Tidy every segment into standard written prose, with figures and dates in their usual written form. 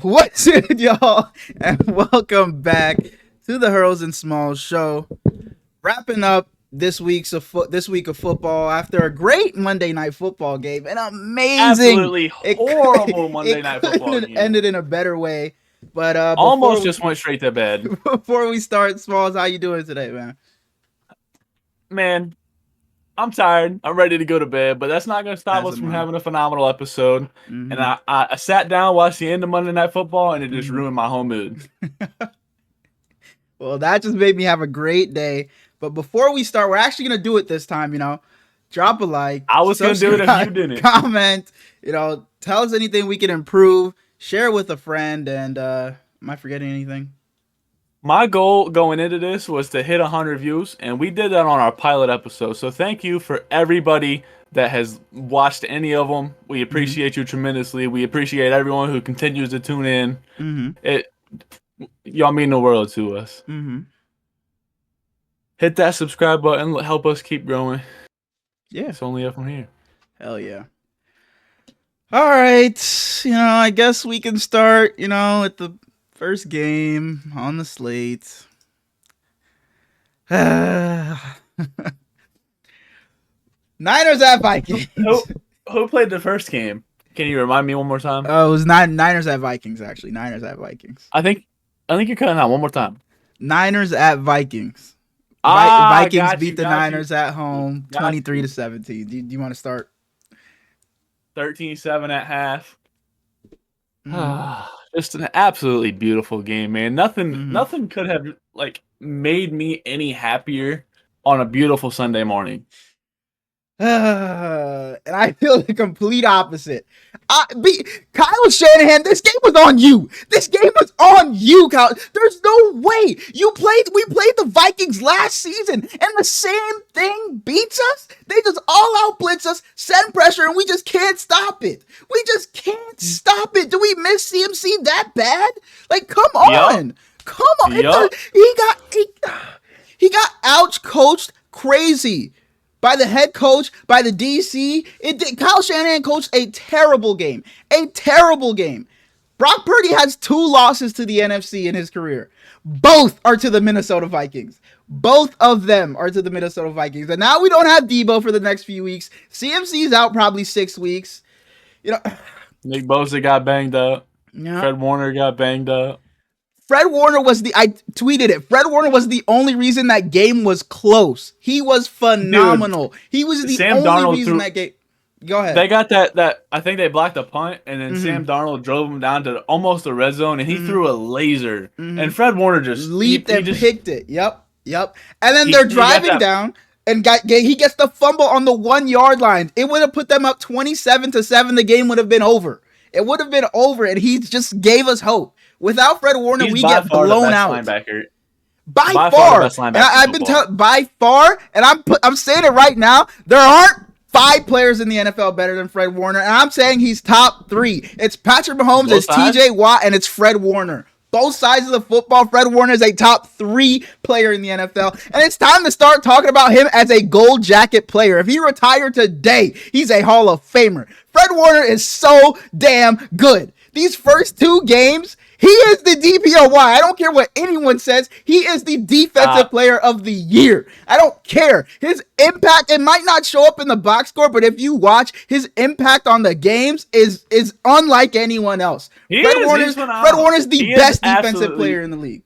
What's it, y'all? And welcome back to the Hurls and Smalls show. Wrapping up this week of football after a great Monday Night Football game, an amazing, absolutely horrible Monday Night Football game. Ended in a better way, but almost just went straight to bed. Before we start, Smalls, how you doing today, man? Man, I'm tired. I'm ready to go to bed, but that's not going to stop us from having a phenomenal episode. Mm-hmm. And I sat down, watched the end of Monday Night Football, and it just ruined my whole mood. Well, that just made me have a great day. But before we start, we're actually going to do it this time, Drop a like. I was going to do it if you didn't. Comment, tell us anything we can improve. Share it with a friend. And am I forgetting anything? My goal going into this was to hit 100 views, and we did that on our pilot episode. So thank you for everybody that has watched any of them. We appreciate you tremendously. We appreciate everyone who continues to tune in. Y'all mean the world to us. Hit that subscribe button. Help us keep growing. Yeah. It's only up from here. Hell yeah. All right. I guess we can start, at the first game on the slate. Niners at Vikings. Who played the first game? Can you remind me one more time? It was Niners at Vikings, actually. Niners at Vikings. I think you're cutting out one more time. Niners at Vikings. Vikings beat the Niners at home 23-17. Do you want to start? 13-7 at half. Just an absolutely beautiful game, man. Nothing could have made me any happier on a beautiful Sunday morning. And I feel the complete opposite. Kyle Shanahan, this game was on you. This game was on you, Kyle. There's no way. We played the Vikings last season, and the same thing beats us. They just all out blitz us, send pressure, and we just can't stop it. We just can't stop it. Do we miss CMC that bad? Come on. Yep. Come on. Yep. He got out-coached crazy. By the head coach, by the DC. Kyle Shanahan coached a terrible game. A terrible game. Brock Purdy has 2 losses to the NFC in his career. Both are to the Minnesota Vikings. Both of them are to the Minnesota Vikings. And now we don't have Debo for the next few weeks. CMC's out probably 6 weeks. Nick Bosa got banged up. Yeah. Fred Warner got banged up. I tweeted it. Fred Warner was the only reason that game was close. He was phenomenal. Dude, he was the only reason that game. Go ahead. They got that. I think they blocked a punt, and then Sam Darnold drove him down to almost the red zone, and he threw a laser. And Fred Warner just leaped and picked it. Yep. And then they're driving down, and he gets the fumble on the 1 yard line. It would have put them up 27-7. The game would have been over. It would have been over, and he just gave us hope. Without Fred Warner, we get blown out. Linebacker. By far, and I've been by far, and I'm saying it right now. There aren't 5 players in the NFL better than Fred Warner, and I'm saying he's top 3. It's Patrick Mahomes, it's TJ Watt, and it's Fred Warner. Both sides of the football, Fred Warner is a top 3 player in the NFL, and it's time to start talking about him as a gold jacket player. If he retired today, he's a Hall of Famer. Fred Warner is so damn good. These first 2 games, he is the DPOY. I don't care what anyone says. He is the defensive player of the year. I don't care. His impact, it might not show up in the box score, but if you watch, his impact on the games is unlike anyone else. Fred Warner's the best defensive player in the league.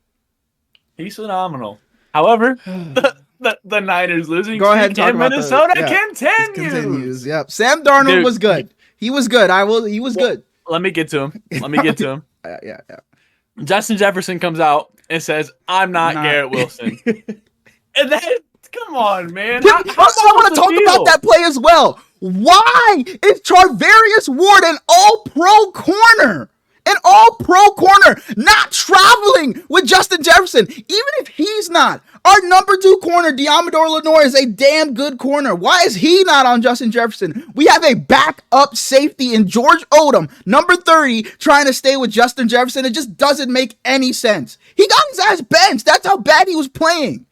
He's phenomenal. However, the Niners losing Go ahead and talk about Minnesota continues. Yep. Sam Darnold was good. He was good. He was good. Let me get to him. Yeah. Justin Jefferson comes out and says, "I'm not Garrett Wilson." And then, come on, man. I want to talk about that play as well. Why is Charvarius Ward an all-pro corner? An all-pro corner, not traveling with Justin Jefferson. Even if he's not, our number 2 corner, Deommodore Lenoir, is a damn good corner. Why is he not on Justin Jefferson? We have a backup safety in George Odom, number 30, trying to stay with Justin Jefferson. It just doesn't make any sense. He got his ass benched. That's how bad he was playing.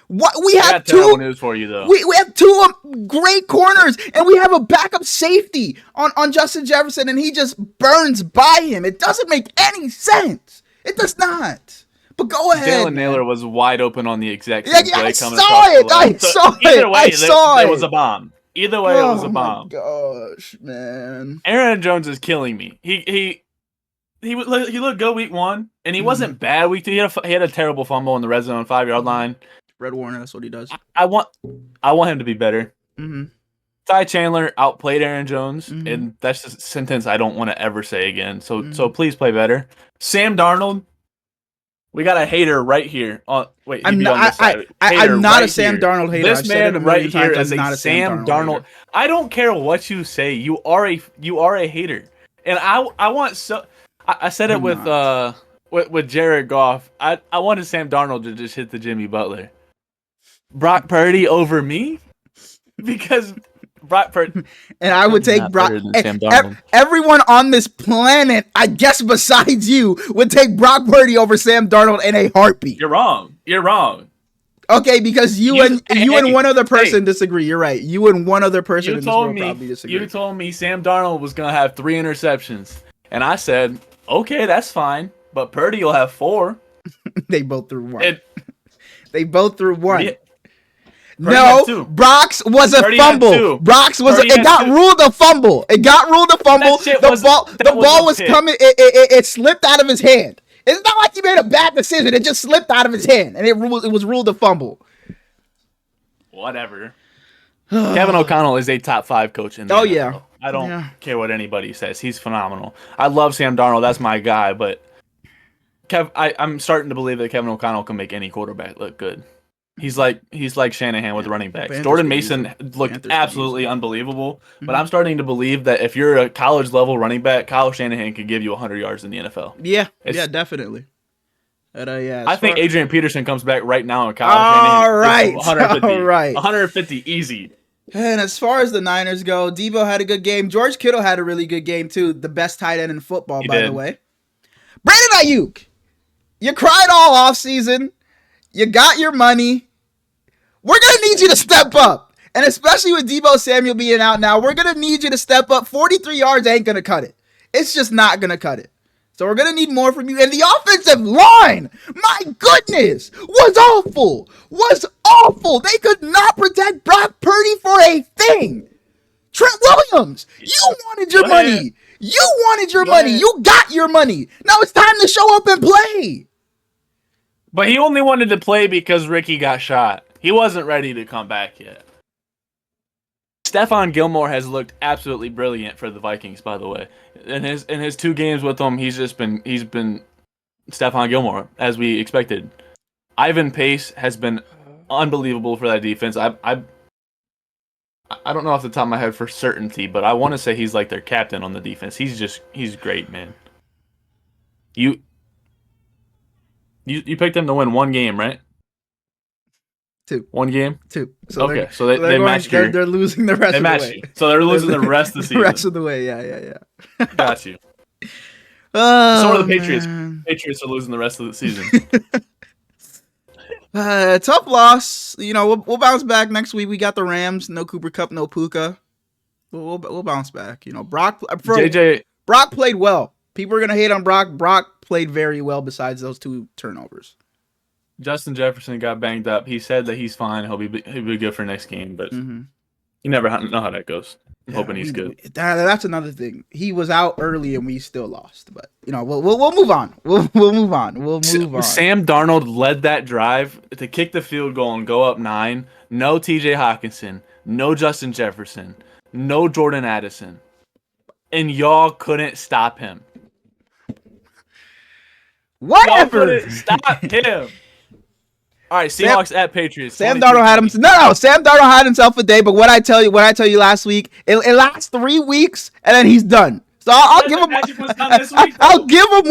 What we I have got terrible two. news for you though. We have two great corners, and we have a backup safety on Justin Jefferson, and he just burns by him. It doesn't make any sense. It does not. But go ahead. Jalen Naylor was wide open on the exact Yeah, same yeah, play I coming saw across the it. line. I saw it. Either way, I saw there it. was a bomb. Either way, it was a Oh bomb. my gosh, man. Aaron Jones is killing me. He looked good week 1, and he wasn't bad week 2. He had a terrible fumble in the red zone 5-yard line. Red Warner, that's what he does. I want him to be better. Mm-hmm. Ty Chandler outplayed Aaron Jones, Mhm. and that's just a sentence I don't want to ever say again. So please play better. Sam Darnold, we got a hater right here. Wait, I'm on this side. I'm not right a Sam here. Darnold hater. This I've said it man a right million here times, is I'm a not a Sam Darnold. hater. I don't care what you say. You are a hater, and I want so. I said it with Jared Goff. I wanted Sam Darnold to just hit the Jimmy Butler. Brock Purdy over me, because Brock Purdy. And I would take Not Brock. better than Sam Darnold. Everyone on this planet, I guess, besides you, would take Brock Purdy over Sam Darnold in a heartbeat. You're wrong. You're wrong. Okay, because you and one other person hey. disagree. You're right. You and one other person You in this told world me. probably disagree. You told me Sam Darnold was gonna have 3 interceptions, and I said, okay, that's fine. But Purdy will have 4. They both threw one. And They both threw one. Purdy No, had 2. Brock's was a Purdy had fumble. 2. Brock's was Purdy it had got 2. ruled a fumble. It got ruled a fumble. That shit The wasn't- ball that the ball wasn't was pick. coming. It slipped out of his hand. It's not like he made a bad decision. It just slipped out of his hand, and it was ruled a fumble. Whatever. Kevin O'Connell is a top 5 coach in the NFL. yeah. I don't Yeah. care what anybody says. He's phenomenal. I love Sam Darnold. That's my guy. But I'm starting to believe that Kevin O'Connell can make any quarterback look good. He's like Shanahan with running backs. Panthers Jordan could Mason use looked Panthers could absolutely unbelievable. But I'm starting to believe that if you're a college level running back, Kyle Shanahan could give you 100 yards in the NFL. Yeah, It's- definitely. Yeah, I think Adrian Peterson comes back right now and Kyle All Shanahan right. gets 150. All right. 150 easy. And as far as the Niners go, Debo had a good game. George Kittle had a really good game too. The best tight end in football, He by did. the way. Brandon Ayuk, you cried all offseason. You got your money. We're going to need you to step up. And especially with Debo Samuel being out now, we're going to need you to step up. 43 yards ain't going to cut it. It's just not going to cut it. So we're going to need more from you. And the offensive line, my goodness, was awful. Was awful. They could not protect Brock Purdy for a thing. Trent Williams, you wanted your Go ahead. money. You wanted your Go money. ahead. You got your money. Now it's time to show up and play. But he only wanted to play because Ricky got shot. He wasn't ready to come back yet. Stephon Gilmore has looked absolutely brilliant for the Vikings, by the way. In his 2 games with them, he's been Stephon Gilmore, as we expected. Ivan Pace has been unbelievable for that defense. I don't know off the top of my head for certainty, but I want to say he's like their captain on the defense. He's great, man. You picked them to win 1 game, right? 2. 1 game? 2. So Okay, so they matched your. they're losing the rest They of the matched way. you. So they're losing the rest of the The rest season. of the way, yeah. Got you. Oh, So are the Patriots. man. Patriots are losing the rest of the season. Tough loss. You know, we'll bounce back next week. We got the Rams. No Cooper Kupp, no Puka. We'll bounce back. You know, Brock played well. People are gonna hate on Brock. Brock played very well. Besides those 2 turnovers. Justin Jefferson got banged up. He said that he's fine. He'll be good for next game, but Mm-hmm. you never know how that goes. I'm hoping he's good. That's another thing. He was out early and we still lost. But you know, we'll move on. We'll move on. We'll move on. Sam Darnold led that drive to kick the field goal and go up 9. No T.J. Hawkinson. No Justin Jefferson. No Jordan Addison. And y'all couldn't stop him. Y'all Whatever. couldn't stop him. All right, Seahawks at Patriots. Sam Darnold had him. No. Sam Darnold had himself a day. But what I tell you last week, it lasts 3 weeks and then he's done. So I'll give him. I'll give him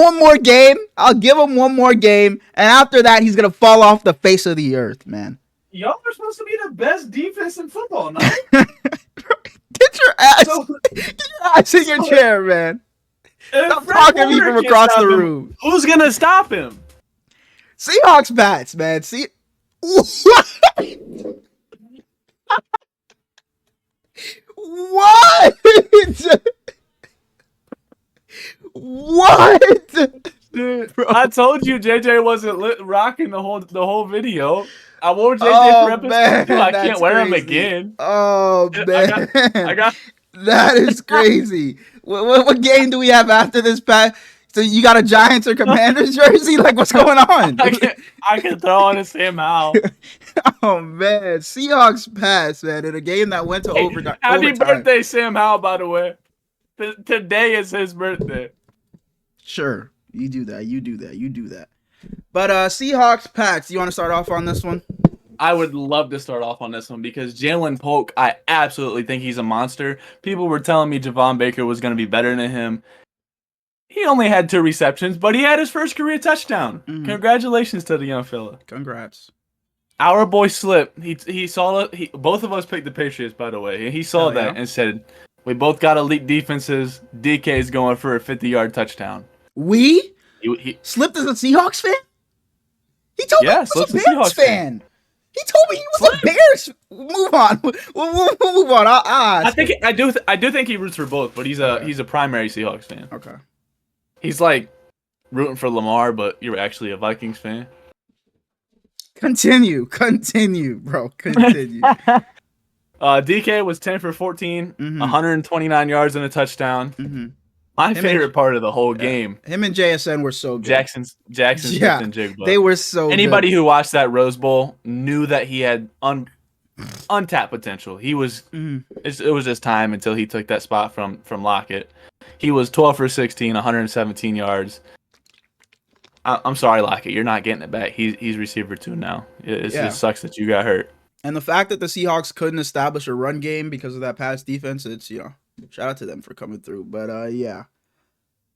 one more game. And after that, he's gonna fall off the face of the earth, man. Y'all are supposed to be the best defense in football, no? Get your ass in your chair, man. Stop talking to me from across the room. Who's gonna stop him? Seahawks bats, man. See, What? What? Bro. I told you JJ wasn't rocking the whole video. I wore JJ Oh, for episode man, 2. I that's can't wear him crazy. again. Oh man, I got that is crazy. What game do we have after this, Pat? So you got a Giants or Commanders jersey? Like, what's going on? I can throw on a Sam Howell. Oh man, Seahawks pass, man, in a game that went to overtime. Happy birthday, Sam Howell, by the way. Today is his birthday. Sure, you do that. But Seahawks, Pats, you want to start off on this one? I would love to start off on this one because Jalen Polk, I absolutely think he's a monster. People were telling me Javon Baker was going to be better than him. He only had 2 receptions, but he had his first career touchdown. Mm-hmm. Congratulations to the young fella. Congrats. Our boy Slip, he saw it. Both of us picked the Patriots, by the way. He saw that and said, we both got elite defenses. DK is going for a 50-yard touchdown. He Slip is a Seahawks fan? He told me he was a Bears fan. He told me he was a Bears. Move on. We'll move on. I do think he roots for both, but he's a primary Seahawks fan. Okay. He's like rooting for Lamar, but you're actually a Vikings fan. Continue, bro. Continue. DK was 10 for 14, 129 yards and a touchdown. Mm-hmm. My favorite part of the whole game. Him and JSN were so good. Jackson Smith and Jigba. They were so Anybody good. who watched that Rose Bowl knew that he had untapped potential. He was it was his time until he took that spot from Lockett. He was 12 for 16, 117 yards. I'm sorry, Lockett, you're not getting it back. He's receiver 2 now. It just sucks that you got hurt. And the fact that the Seahawks couldn't establish a run game because of that pass defense, it's, shout out to them for coming through. But, yeah.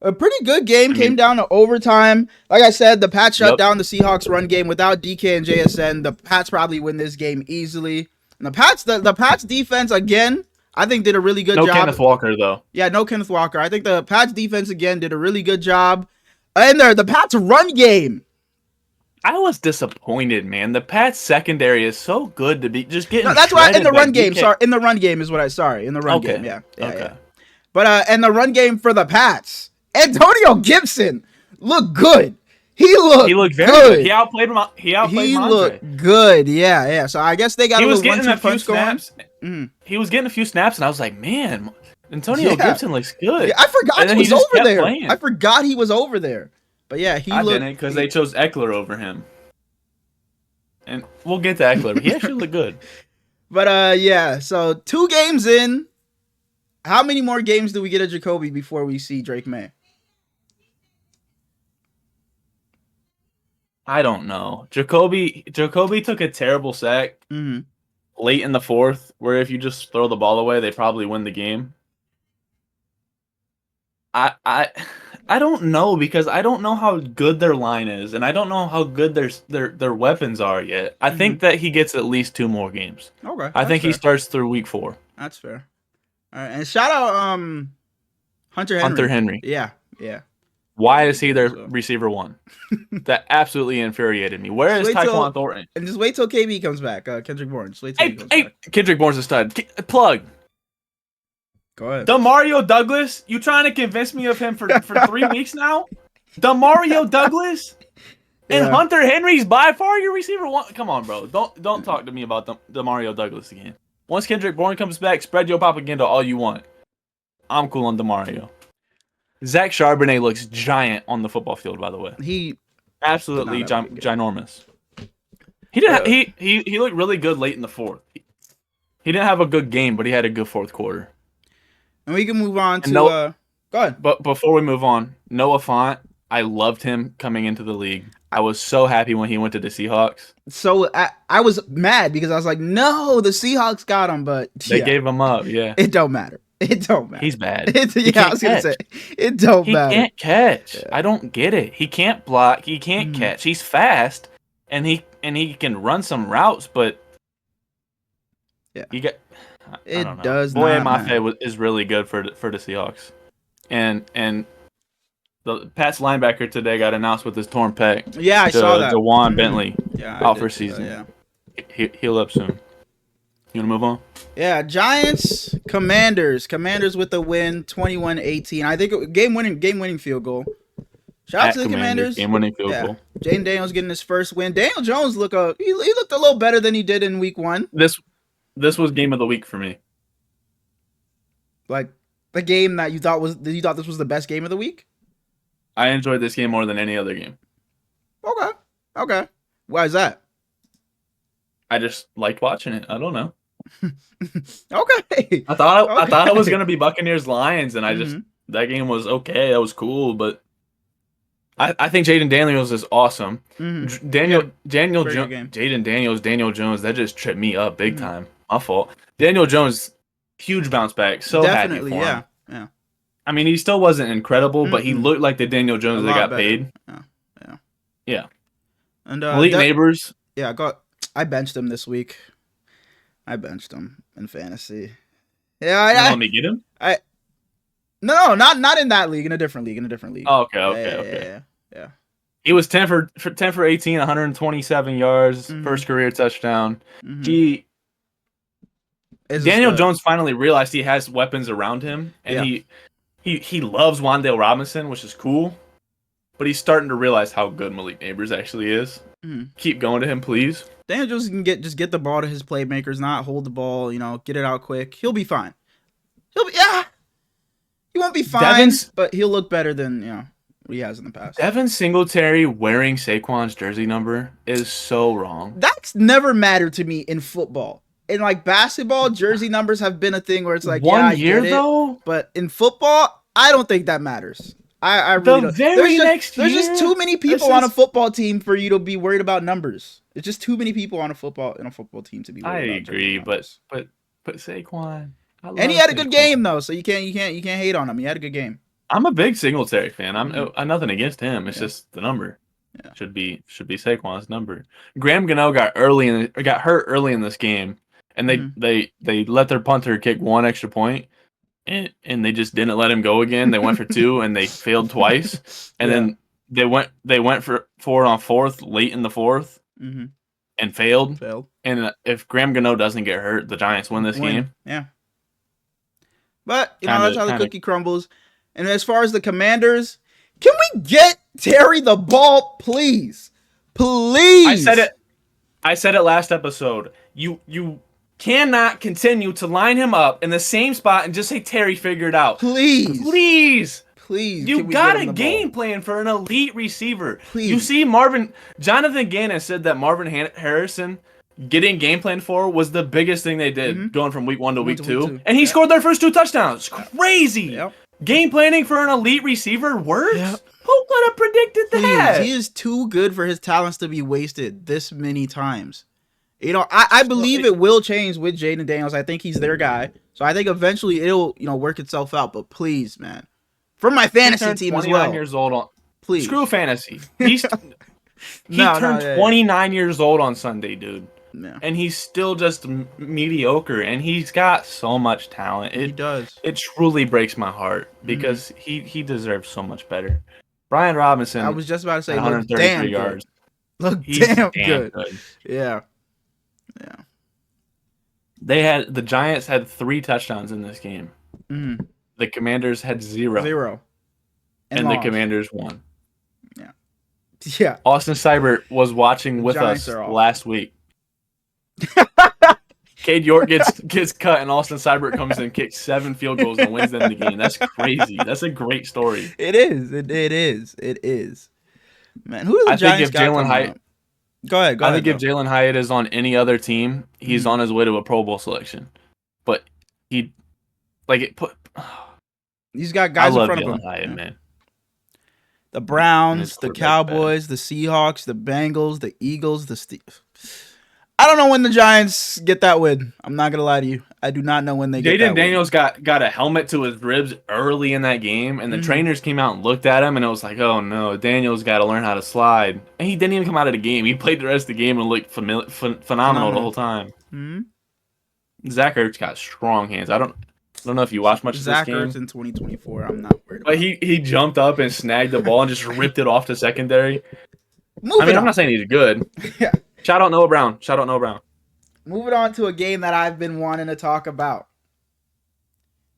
A pretty good game came down to overtime. Like I said, the Pats shut down the Seahawks run game without DK and JSN. The Pats probably win this game easily. And the Pats defense, again, I think did a really good job. No Kenneth Walker, though. Yeah, no Kenneth Walker. I think the Pats defense, again, did a really good job. And the Pats run game. I was disappointed, man. The Pats secondary is so good to be just getting. No, that's why in the run game. DK. Sorry, in the run game is what I. Sorry, in the run game. Yeah. But and the run game for the Pats, Antonio Gibson looked good. He looked very good. He outplayed him. He looked good. Yeah. So I guess they got. He a was little getting a few snaps. He was getting a few snaps, and I was like, man, Antonio Gibson looks good. Yeah, I forgot he was over there. I forgot he was over there. But yeah, I didn't because they chose Eckler over him. And we'll get to Eckler. But he actually looked good. But yeah, so 2 games in. How many more games do we get of Jacoby before we see Drake May? I don't know. Jacoby took a terrible sack late in the 4th, where if you just throw the ball away, they probably win the game. I don't know, because I don't know how good their line is, and I don't know how good their weapons are yet. I think that he gets at least 2 more games. Okay. I think he starts through week 4. That's fair. All right, and shout out Hunter Henry. Hunter Henry. Yeah. Why is he their receiver 1? That absolutely infuriated me. Where is Tyquan Thornton? And just wait till KB comes back. Kendrick Bourne. Just wait till he comes back. Kendrick Bourne's a stud. Plug. Go ahead. Demario Douglas? You trying to convince me of him for 3 weeks now? Demario Douglas? And Hunter Henry's by far your receiver 1? Come on, bro. Don't talk to me about Demario Douglas again. Once Kendrick Bourne comes back, spread your propaganda all you want. I'm cool on Demario. Zach Charbonnet looks giant on the football field, by the way. He absolutely ginormous. He didn't. He looked really good late in the 4th. He didn't have a good game, but he had a good 4th quarter. And we can move on to go ahead. But before we move on, Noah Fant, I loved him coming into the league. I was so happy when he went to the Seahawks. So I was mad because I was like, no, the Seahawks got him, but they gave him up. Yeah, it don't matter. It don't matter. He's bad. I was gonna say it don't matter. He can't catch. Yeah. I don't get it. He can't block. He can't catch. He's fast, and he can run some routes, but he got. It does. Boye Mafe is really good for the Seahawks, and the Pats linebacker today got announced with his torn pec. Yeah, I saw that. DeJuan Bentley out for season. Yeah. heal up soon. You wanna move on? Yeah, Giants, Commanders with the win, 21-18. I think game winning field goal. Shout out to the Commanders. Game winning field goal. Jaden Daniels getting his first win. Daniel Jones he looked a little better than he did in week 1. This was game of the week for me. Like the game that you thought this was the best game of the week? I enjoyed this game more than any other game. Okay. Why is that? I just liked watching it. I don't know. Okay. I thought it was gonna be Buccaneers Lions, and that game was okay. That was cool, but I think Jaden Daniels is awesome. Daniel Jones, that just tripped me up big time. My fault. Daniel Jones, huge bounce back. So definitely, happy for him. Yeah. I mean, he still wasn't incredible, but he looked like the Daniel Jones that got paid. Yeah. And Elite Neighbors. Yeah, I benched him this week. I benched him in fantasy. Yeah, let me get him. No, not in that league. In a different league. Oh, okay. Yeah. He was 10 for 18, 127 yards, first career touchdown. Daniel Jones finally realized he has weapons around him, and he loves Wan'Dale Robinson, which is cool. But he's starting to realize how good Malik Neighbors actually is. Keep going to him, please. Daniel Jones can get the ball to his playmakers, not hold the ball, get it out quick. He'll be fine. He won't be fine, but he'll look better than what he has in the past. Devin Singletary wearing Saquon's jersey number is so wrong. That's never mattered to me in football. In like basketball, jersey numbers have been a thing where it's like 1 year though. But in football, I don't think that matters. I really don't. There's just too many people on a football team for you to be worried about numbers. It's just too many people on a football team to be worried about. I agree, but Saquon. And he had a good game though, so you can't hate on him. He had a good game. I'm a big Singletary fan. I'm nothing against him. It's just the number. Yeah. Should be Saquon's number. Graham Gano got hurt early in this game, and they let their punter kick one extra point. And they just didn't let him go again. They went for 2 and they failed twice. And then they went for it on 4th late in the 4th and failed. And if Graham Gano doesn't get hurt, the Giants win this game. Yeah. But that's how the cookie crumbles. And as far as the Commanders, can we get Terry the ball, please? Please. I said it last episode. You cannot continue to line him up in the same spot and just say Terry figured out. Please. You got a game plan for an elite receiver. Please. You see Jonathan Gannon said that Marvin Harrison getting game plan for was the biggest thing they did going from week 1 to week 2. And he scored their first 2 touchdowns. Crazy. Yep. Game planning for an elite receiver works? Yep. Who would have predicted that? He is too good for his talents to be wasted this many times. I believe it will change with Jaden Daniels. I think he's their guy. So I think eventually it'll, work itself out. But please, man. For my fantasy team as well. 29 years old. Please. Screw fantasy. He turned 29 years old on Sunday, dude. Yeah. And he's still just mediocre. And he's got so much talent. He does. It truly breaks my heart because he deserves so much better. Brian Robinson. I was just about to say, 133 yards. He's damn good. Yeah. The Giants had 3 touchdowns in this game. The Commanders had 0. And the Commanders won. Yeah. Austin Seibert was watching with us last week. Cade York gets cut, and Austin Seibert comes in, kicks 7 field goals, and wins them the game. That's crazy. That's a great story. It is. It is. Man, who do the Giants got coming up? Go ahead. I think if Jalen Hyatt is on any other team, he's on his way to a Pro Bowl selection. But he's got guys in front of him. Jalen Hyatt, man. The Browns, the Cowboys, the Seahawks, the Bengals, the Eagles, the Steelers. I don't know when the Giants get that win. I'm not gonna lie to you. I do not know when they get that win. Jaden Daniels got a helmet to his ribs early in that game, and the trainers came out and looked at him, and it was like, oh no, Daniels got to learn how to slide. And he didn't even come out of the game. He played the rest of the game and looked phenomenal the whole time. Zach Ertz got strong hands. I don't know if you watched much of this game. Zach Ertz in 2024. I'm not worried about. But he jumped up and snagged the ball and just ripped it off the secondary. I'm not saying he's good. Yeah. Shout out Noah Brown. moving on to a game that I've been wanting to talk about.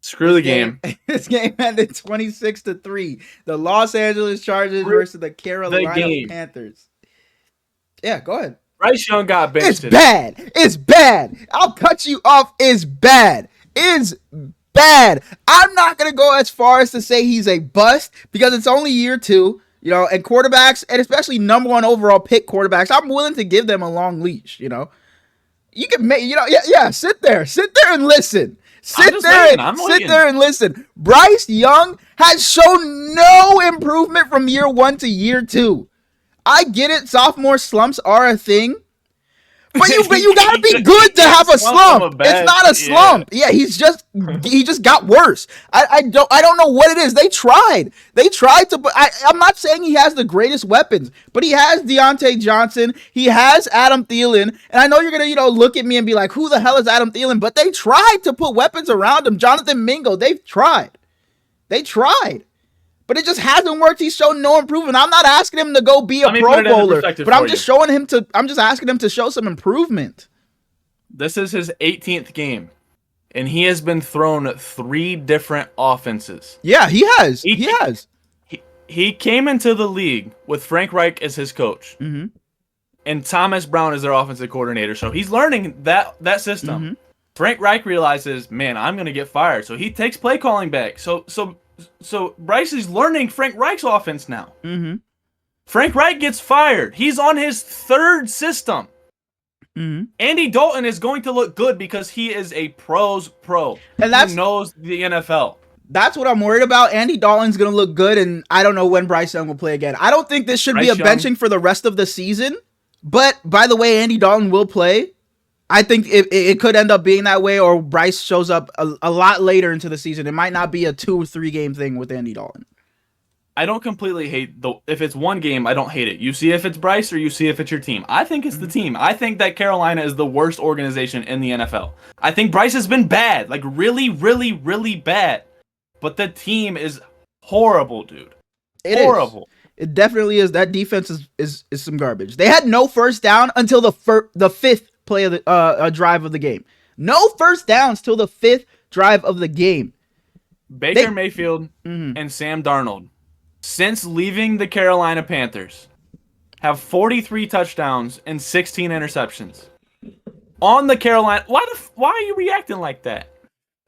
Screw the game. This game ended 26-3. The Los Angeles Chargers versus the Carolina Panthers. Yeah, go ahead. Bryce Young got benched. It's bad. It's bad. I'll cut you off. It's bad. It's bad. I'm not going to go as far as to say he's a bust because it's only year 2, you know, and quarterbacks, and especially number 1 overall pick quarterbacks, I'm willing to give them a long leash, you know. You can make, you know, yeah, sit there and listen. Sit there and listen. Bryce Young has shown no improvement from year 1 to year 2. I get it. Sophomore slumps are a thing. But you gotta be good to have a slump. It's not a slump. Yeah, he just got worse. I don't know what it is. They tried to. I'm not saying he has the greatest weapons, but he has Deontay Johnson. He has Adam Thielen, and I know you're gonna look at me and be like, who the hell is Adam Thielen? But they tried to put weapons around him. Jonathan Mingo. They've tried. But it just hasn't worked. He's shown no improvement. I'm not asking him to go be a Pro Bowler, but I'm just asking him to show some improvement. This is his 18th game, and he has been thrown 3 different offenses. Yeah, he has. He came into the league with Frank Reich as his coach, and Thomas Brown as their offensive coordinator. So he's learning that system. Frank Reich realizes, man, I'm going to get fired. So he takes play calling back. So Bryce is learning Frank Reich's offense now. Frank Reich gets fired. He's on his 3rd system. Andy Dalton is going to look good because he is a pro's pro. And he knows the NFL. That's what I'm worried about. Andy Dalton's going to look good, and I don't know when Bryce Young will play again. I don't think this should be a benching for the rest of the season. But, by the way, Andy Dalton will play. I think it could end up being that way, or Bryce shows up a lot later into the season. It might not be a 2 or 3 game thing with Andy Dalton. I don't completely hate if it's one game, I don't hate it. You see if it's Bryce or you see if it's your team. I think it's the team. I think that Carolina is the worst organization in the NFL. I think Bryce has been bad, like really, really, really bad. But the team is horrible, dude. Horrible. It definitely is. That defense is some garbage. They had no first down until the 5th play of the drive of the game. No first downs till the 5th drive of the game. Baker Mayfield and Sam Darnold, since leaving the Carolina Panthers, have 43 touchdowns and 16 interceptions. On the Carolina, why are you reacting like that?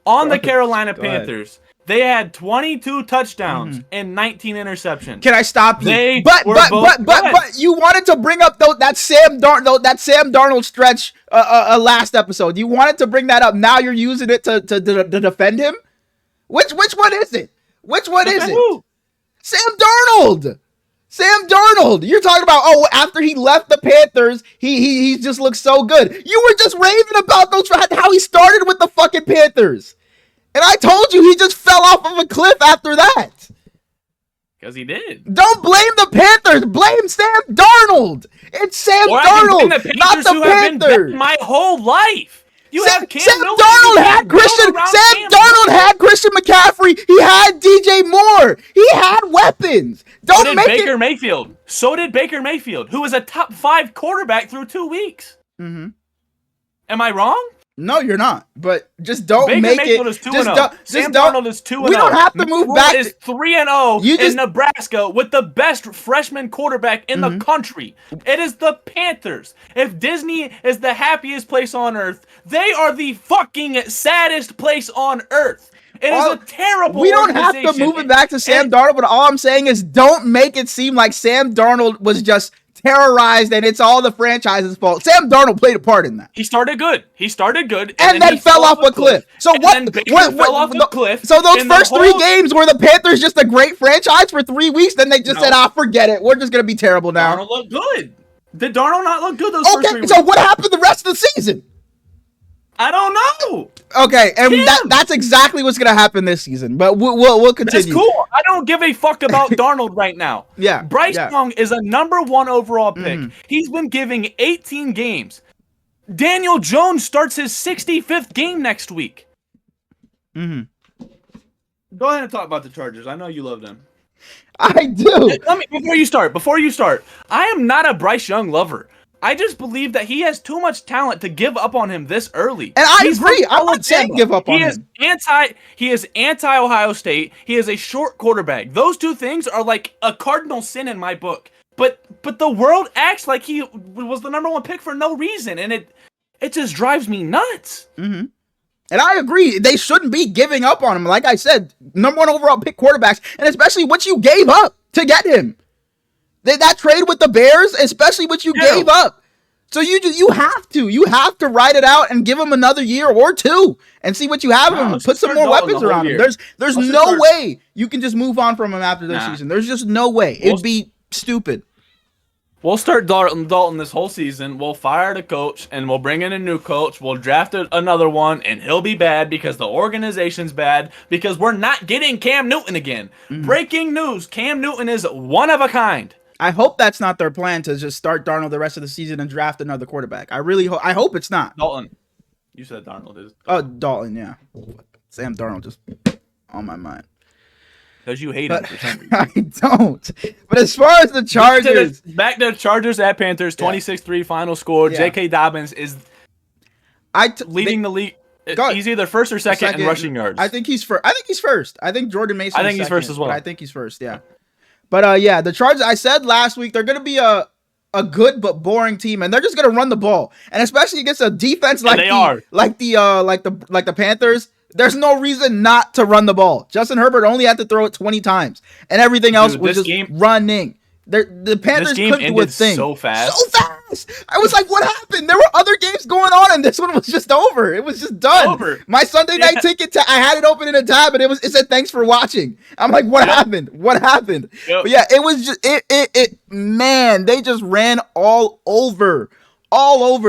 On the Carolina Panthers, they had 22 touchdowns and 19 interceptions. Can I stop you? But you wanted to bring up that Sam Darnold stretch last episode. You wanted to bring that up. Now you're using it to defend him. Which one is it? Which one is it? Sam Darnold. Sam Darnold. You're talking about, after he left the Panthers, he just looks so good. You were just raving about how he started with the fucking Panthers. And I told you he just fell off of a cliff after that. Because he did. Don't blame the Panthers. Blame Sam Darnold. It's Sam Darnold, not the Panthers. My whole life. Sam Darnold had Christian McCaffrey. He had DJ Moore. He had weapons. So did Baker Mayfield, who was a top 5 quarterback through 2 weeks. Am I wrong? No, you're not. But just don't Baker make Mayfield it. Is 2-0. Sam Darnold is 2-0. We don't have to move back. Is 3-0 in Nebraska with the best freshman quarterback in the country. It is the Panthers. If Disney is the happiest place on earth, they are the fucking saddest place on earth. It is a terrible. We don't have to move it back to Sam Darnold, but all I'm saying is don't make it seem like Sam Darnold was just terrorized and it's all the franchise's fault. Sam Darnold played a part in that. He started good, and then fell off a cliff. So what fell off the cliff. So those first 3 games were the Panthers just a great franchise for 3 weeks, then they just said, forget it. We're just going to be terrible now. Darnold looked good. Did Darnold not look good those first 3 weeks? So what happened the rest of the season? I don't know. Okay, and that's exactly what's gonna happen this season. But we'll continue. That's cool. I don't give a fuck about Darnold right now. Yeah, Bryce Young is a number 1 overall pick. He's been giving 18 games. Daniel Jones starts his 65th game next week. Go ahead and talk about the Chargers. I know you love them. I do. Before you start, I am not a Bryce Young lover. I just believe that he has too much talent to give up on him this early. And I He's agree. from I'm not saying Alabama. give up on He is him. He is anti Ohio State. He is a short quarterback. Those two things are like a cardinal sin in my book. But the world acts like he was the number one pick for no reason, and it just drives me nuts. Mm-hmm. And I agree. They shouldn't be giving up on him. Like I said, number one overall pick quarterbacks, and especially what you gave up to get him. That trade with the Bears, especially what you gave up. So you have to ride it out and give him another year or two and see what you have him. Put some more weapons around him. There's no way you can just move on from him after this season. There's just no way. It'd be stupid. We'll start Dalton this whole season. We'll fire the coach, and we'll bring in a new coach. We'll draft another one, and he'll be bad because the organization's bad because we're not getting Cam Newton again. Breaking news, Cam Newton is one of a kind. I hope that's not their plan to just start Darnold the rest of the season and draft another quarterback. I really hope. I hope it's not. Dalton. You said Darnold is. Oh, Dalton, yeah. Sam Darnold just on my mind. Because you hate him for some reason. I don't. But as far as the Chargers. Back to the Chargers at Panthers, 26-3 final score. Yeah. J.K. Dobbins is leading the league. He's either first or second in rushing yards. I think he's first. I think Jordan Mason I think he's first as well. I think he's first, yeah. But yeah, the Chargers, I said last week, they're going to be a good but boring team, and they're just going to run the ball. And especially against a defense like the Panthers. There's no reason not to run the ball. Justin Herbert only had to throw it 20 times, and everything else was just running. The Panthers couldn't do a thing. So fast. I was like, what happened? There were other games going on, and this one was just over. It was just done. My Sunday night ticket, I had it open in a tab, and it said, thanks for watching. I'm like, what happened? What happened? But yeah, it was just, man, they just ran all over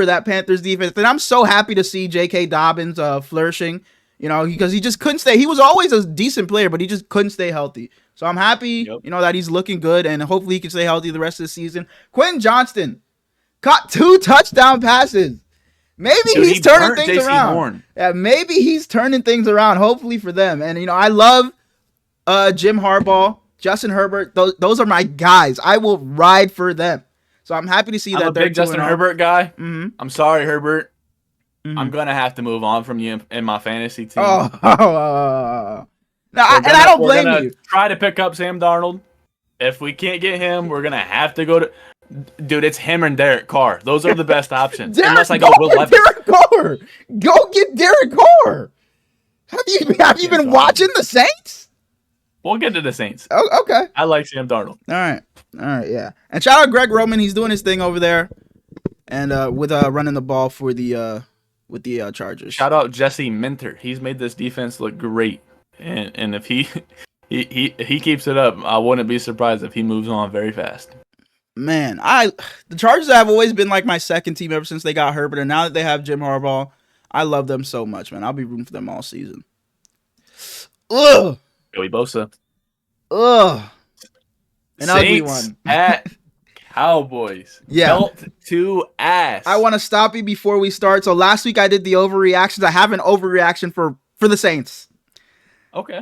that Panthers defense. And I'm so happy to see J.K. Dobbins flourishing. You know, because he just couldn't stay. He was always a decent player, but he just couldn't stay healthy. So I'm happy, that he's looking good, and hopefully he can stay healthy the rest of the season. Quentin Johnston caught 2 touchdown passes. Maybe he's turning things around. Yeah, maybe he's turning things around, hopefully for them. And, I love Jim Harbaugh, Justin Herbert. Those are my guys. I will ride for them. So I'm happy to see that I'm a they're big Justin Herbert guy. Mm-hmm. I'm sorry, Herbert. Mm-hmm. I'm going to have to move on from you in my fantasy team. I don't blame you. Try to pick up Sam Darnold. If we can't get him, we're going to have to go to... Dude, it's him and Derek Carr. Those are the best options. Unless I go Will Levis. Derek Carr. Go get Derek Carr. Have you been watching the Saints? We'll get to the Saints. Oh, okay. I like Sam Darnold. All right, yeah. And shout out Greg Roman. He's doing his thing over there. And with running the ball for the... with the Chargers. Shout out Jesse Minter. He's made this defense look great. And if he keeps it up, I wouldn't be surprised if he moves on very fast. Man, the Chargers have always been like my second team ever since they got Herbert, and now that they have Jim Harbaugh, I love them so much, man. I'll be rooting for them all season. Ugh. Joey Bosa. Ugh. An ugly Saints one. At Cowboys. Yeah. Belt to ass. I want to stop you before we start. So last week I did the overreactions. I have an overreaction for the Saints. Okay.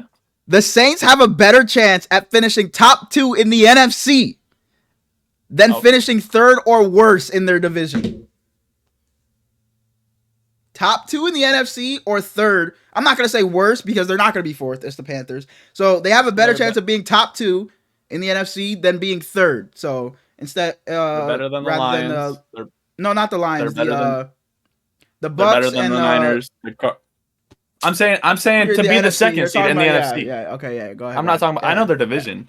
The Saints have a better chance at finishing top 2 in the NFC than finishing third or worse in their division. Top 2 in the NFC or third. I'm not going to say worse because they're not going to be fourth. It's the Panthers. So they have a better chance of being top 2 in the NFC than being third. So instead, they're better than the Lions. No, not the Lions. The Bucks better than and the Niners. I'm saying to be the second seed in the NFC. Yeah, okay, yeah. Go ahead. I'm not talking about. I know their division.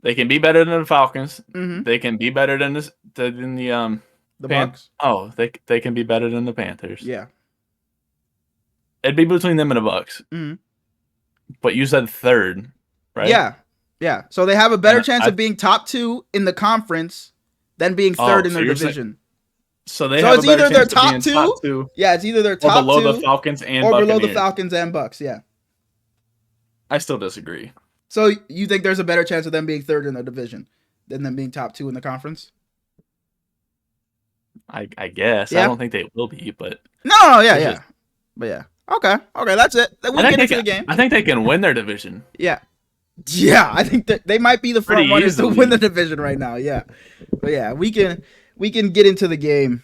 They can be better than the Falcons. Mm-hmm. They can be better than the Bucks. Oh, they can be better than the Panthers. Yeah. It'd be between them and the Bucks. Mm-hmm. But you said third, right? Yeah. So they have a better chance of being top 2 in the conference than being third in their division. So it's either their top 2. Yeah, it's either their top 2 or below the Falcons and or Buccaneers. below the Falcons and Bucks. Yeah. I still disagree. So you think there's a better chance of them being third in the division than them being top 2 in the conference? I guess. Yeah. I don't think they will be, but yeah. But yeah. Okay, that's it. We'll get into the game. I think they can win their division. Yeah. Yeah, I think that they might be the front Pretty runners to easily. win the division right now. Yeah, but yeah, we can get into the game.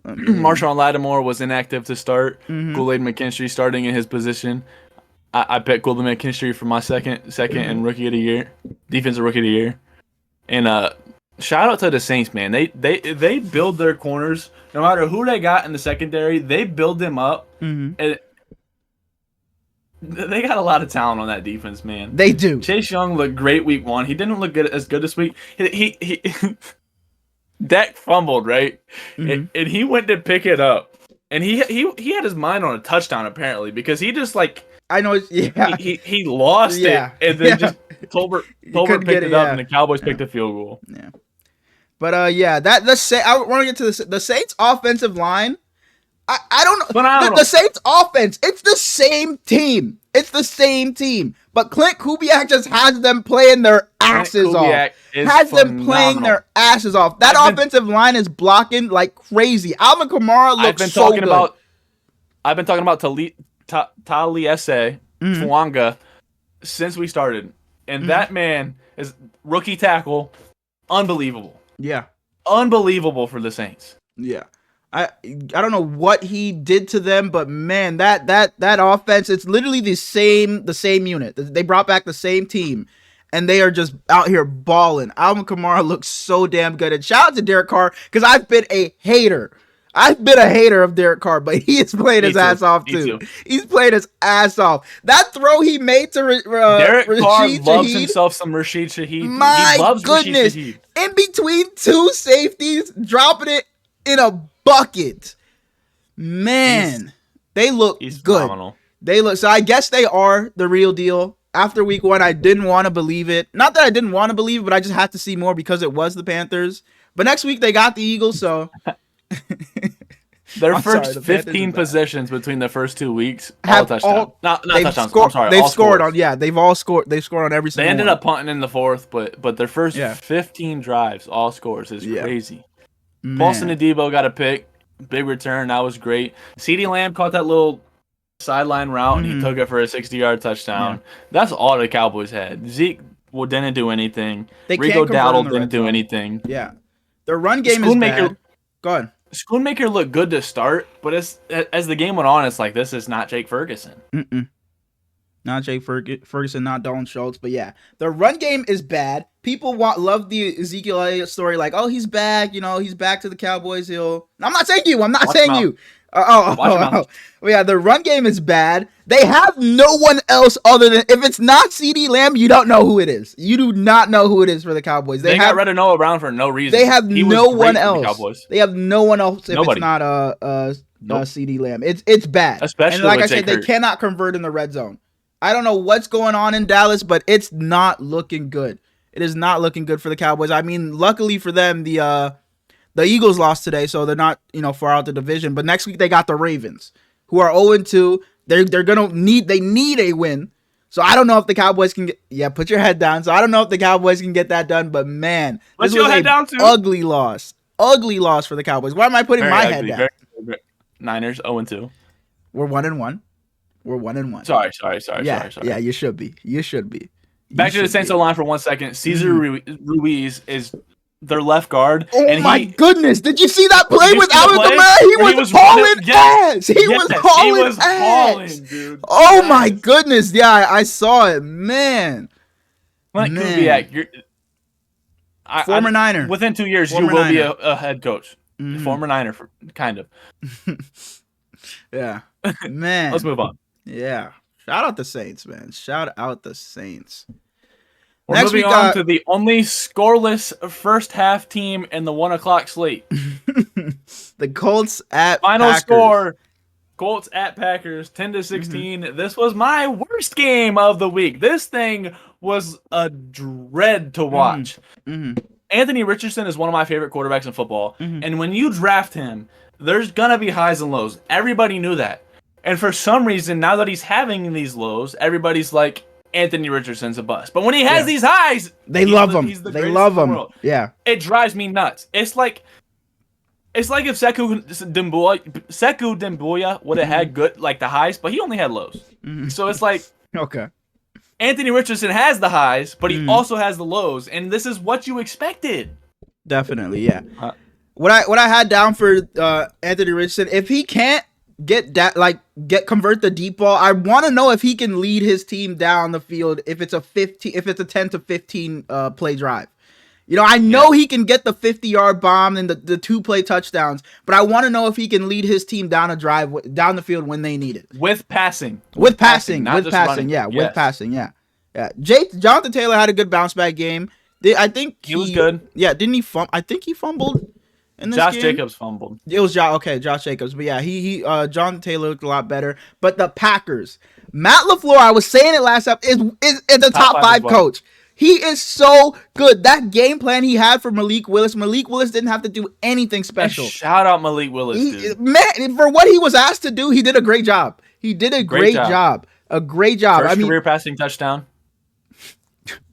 Marshawn Lattimore was inactive to start. Mhm. Kool-Aid McKinstry starting in his position. I picked Kool-Aid McKinstry for my second and rookie of the year, defensive rookie of the year. And shout out to the Saints, man. They build their corners no matter who they got in the secondary. They build them up, Mhm. and they got a lot of talent on that defense, man. They do. Chase Young looked great week 1. He didn't look as good this week. He Dak fumbled, right? Mhm. And he went to pick it up. And he had his mind on a touchdown apparently because he just like I know. Yeah, he lost Yeah. it and then Yeah. just Tolbert couldn't picked get it it, up yeah. and the Cowboys picked a field goal. yeah. But yeah, I want to get to the Saints offensive line. I don't know. Phenomenal. The Saints offense, it's the same team. It's the same team. But Clint Kubiak just has them playing their asses Kubiak off. is Has them playing phenomenal. their asses off. That offensive line is blocking like crazy. Alvin Kamara looks so good. I've been talking about Taliese Mm-hmm. Twanga since we started. And that man is rookie tackle, unbelievable. Yeah. Unbelievable for the Saints. Yeah. I don't know what he did to them, but man, that offense, it's literally the same unit. They brought back the same team, and they are just out here balling. Alvin Kamara looks so damn good. And shout out to Derek Carr, because I've been a hater. I've been a hater of Derek Carr, but he is playing his ass off too. He's playing his ass off. That throw he made to Derek Carr Rashid loves Shaheed, himself some Rashid Shaheed. my he loves goodness, Rashid Shaheed. in between two safeties, dropping it in a bucket. Man, they look He's good. phenomenal. They look, so I guess they are the real deal. After week 1, I didn't want to believe it. Not that I didn't want to believe it, but I just had to see more because it was the Panthers. But next week they got the Eagles, so Their I'm sorry, first the Panthers 15 are bad. possessions between the first 2 weeks, all have touchdowns. Not they've touchdowns. scored. I'm sorry, They've all scored scores. on. Yeah, they've all scored. They've scored on every They single. ended one. up punting in the 4th, but their first Yeah. 15 drives, all scores, is Yeah. crazy. Man. Paulson Adebo got a pick, big return, that was great. CeeDee Lamb caught that little sideline route and he took it for a 60-yard touchdown. That's all the Cowboys had. Zeke didn't do anything. They can't Rico convert in Dowdle the didn't red do zone. anything. Yeah, their run game is Schoonmaker- bad. Go ahead. Schoonmaker looked good to start, but as the game went on, it's like, this is not Jake Ferguson. Not Jake Ferguson, not Dalton Schultz, but yeah, the run game is bad. People love the Ezekiel Elliott story, like, oh, he's back, he's back to the Cowboys. I'm not saying you. I'm not Watch saying him you. Watch him out. Well, yeah, the run game is bad. They have no one else other than, if it's not CeeDee Lamb, you don't know who it is. You do not know who it is for the Cowboys. They got rid of Noah Brown for no reason. They have He was no great one for the else. Cowboys. They have no one else if Nobody. it's not Nope. CeeDee Lamb. It's bad. Especially and like with I said, Jake they Hurt. cannot convert in the red zone. I don't know what's going on in Dallas, but it's not looking good. It is not looking good for the Cowboys. I mean, luckily for them, the Eagles lost today, so they're not far out the division. But next week they got the Ravens, who are 0-2. They're gonna need a win. So I don't know if the Cowboys can get put your head down. So I don't know if the Cowboys can get that done. But man, Put this your was head a down, too. ugly loss. Ugly loss for the Cowboys. Why am I putting Very my ugly, head down? very- Niners 0-2. We're 1-1. We're 1-1. Sorry. Yeah, you should be. You should be. Back to the Saints line for 1 second. Cesar Ruiz is their left guard. Oh and my goodness! Did you see that play Did you with see the Alvin play? Kamara? He When he was was running- hauling Yes. ass. He was hauling ass. dude. Oh my goodness! Yeah, I saw it, man. Like Man. Kubiak, Former Niner. Within 2 years, Former you will be Niner. a head coach. Former Niner, kind of. Yeah, man. Let's move on. Yeah. Shout out the Saints, man. Shout out the Saints. We're Next moving we on got- to the only scoreless first half team in the 1 o'clock slate. The Colts at Final Packers. score: Colts at Packers, 10-16. This was my worst game of the week. This thing was a dread to watch. Mhm. Anthony Richardson is one of my favorite quarterbacks in football, Mhm. and when you draft him, there's gonna be highs and lows. Everybody knew that, and for some reason, now that he's having these lows, everybody's like, Anthony Richardson's a bust. But when he has Yeah. these highs, They he's love the- him. he's the They greatest love in the him. world. Yeah. It drives me nuts. It's like if Sekou Demboya would have had good the highs, but he only had lows. Mhm. So it's like Okay. Anthony Richardson has the highs, but he also has the lows, and this is what you expected. Definitely, yeah. What I had down for Anthony Richardson, if he can't convert the deep ball, I want to know if he can lead his team down the field if it's a 10 to 15 play drive. You know, I know he can get the 50-yard bomb and the 2-play touchdowns, but I want to know if he can lead his team down the field when they need it. With passing. With passing, yeah. Jonathan Taylor had a good bounce back game. I think he was good. Yeah, didn't he I think he fumbled in this Josh game. Jacobs fumbled. It was Josh Jacobs. But yeah, Jonathan Taylor looked a lot better. But the Packers, Matt LaFleur, I was saying it last up, is the top 5 coach. He is so good. That game plan he had for Malik Willis didn't have to do anything special. And shout out Malik Willis, man, for what he was asked to do, he did a great job. He did a great job. A great job. First career passing touchdown.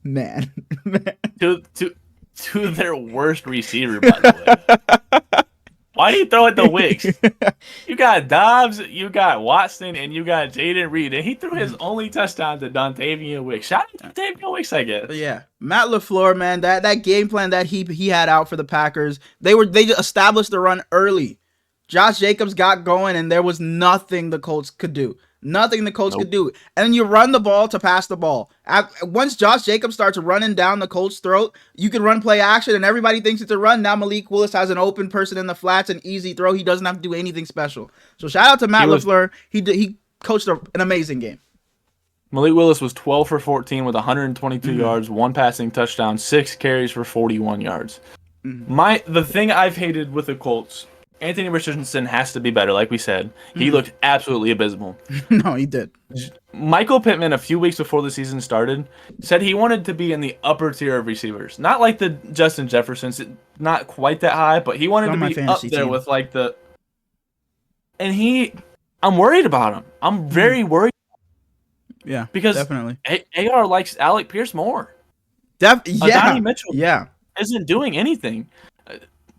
Man. to their worst receiver, by the way. Why do you throw it to Wicks? You got Dobbs, you got Watson, and you got Jaden Reed, and he threw his only touchdown to Dontavian Wicks. Shout out to Dontavian Wicks, I guess. Yeah, Matt LaFleur, man, that game plan that he had out for the Packers, they established the run early. Josh Jacobs got going, and there was nothing the Colts could do. Nothing the Colts could do. And then you run the ball to pass the ball. Once Josh Jacobs starts running down the Colts' throat, you can run play action, and everybody thinks it's a run. Now Malik Willis has an open person in the flats, an easy throw. He doesn't have to do anything special. So shout out to Matt LaFleur. He coached an amazing game. Malik Willis was 12 for 14 with 122 yards, 1 passing touchdown, 6 carries for 41 yards. The thing I've hated with the Colts, Anthony Richardson has to be better, like we said. He looked absolutely abysmal. No, he did. Michael Pittman, a few weeks before the season started, said he wanted to be in the upper tier of receivers. Not like the Justin Jeffersons, not quite that high, but he wanted to be up there with like the... And I'm worried about him. I'm very worried. Yeah, because definitely. AR likes Alec Pierce more. Adonai Mitchell isn't doing anything.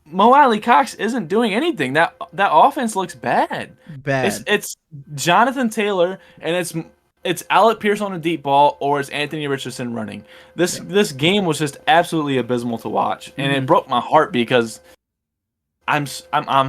Mo Alley Cox isn't doing anything. That offense looks bad. It's Jonathan Taylor, and it's Alec Pierce on a deep ball, or it's Anthony Richardson running. This game was just absolutely abysmal to watch, and it broke my heart because I'm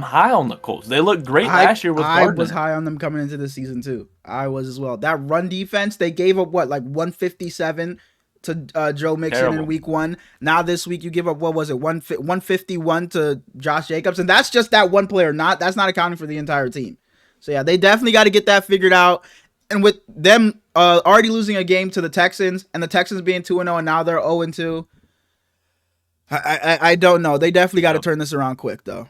high on the Colts. They looked great last year with Gardner. I was high on them coming into the season too. I was as well. That run defense, they gave up 157 to Joe Mixon in week 1. Now this week you give up 151 to Josh Jacobs, and that's just that one player. That's not accounting for the entire team. So yeah, they definitely got to get that figured out. And with them already losing a game to the Texans, and the Texans being 2-0, and now they're 0-2. I don't know. They definitely got to turn this around quick though.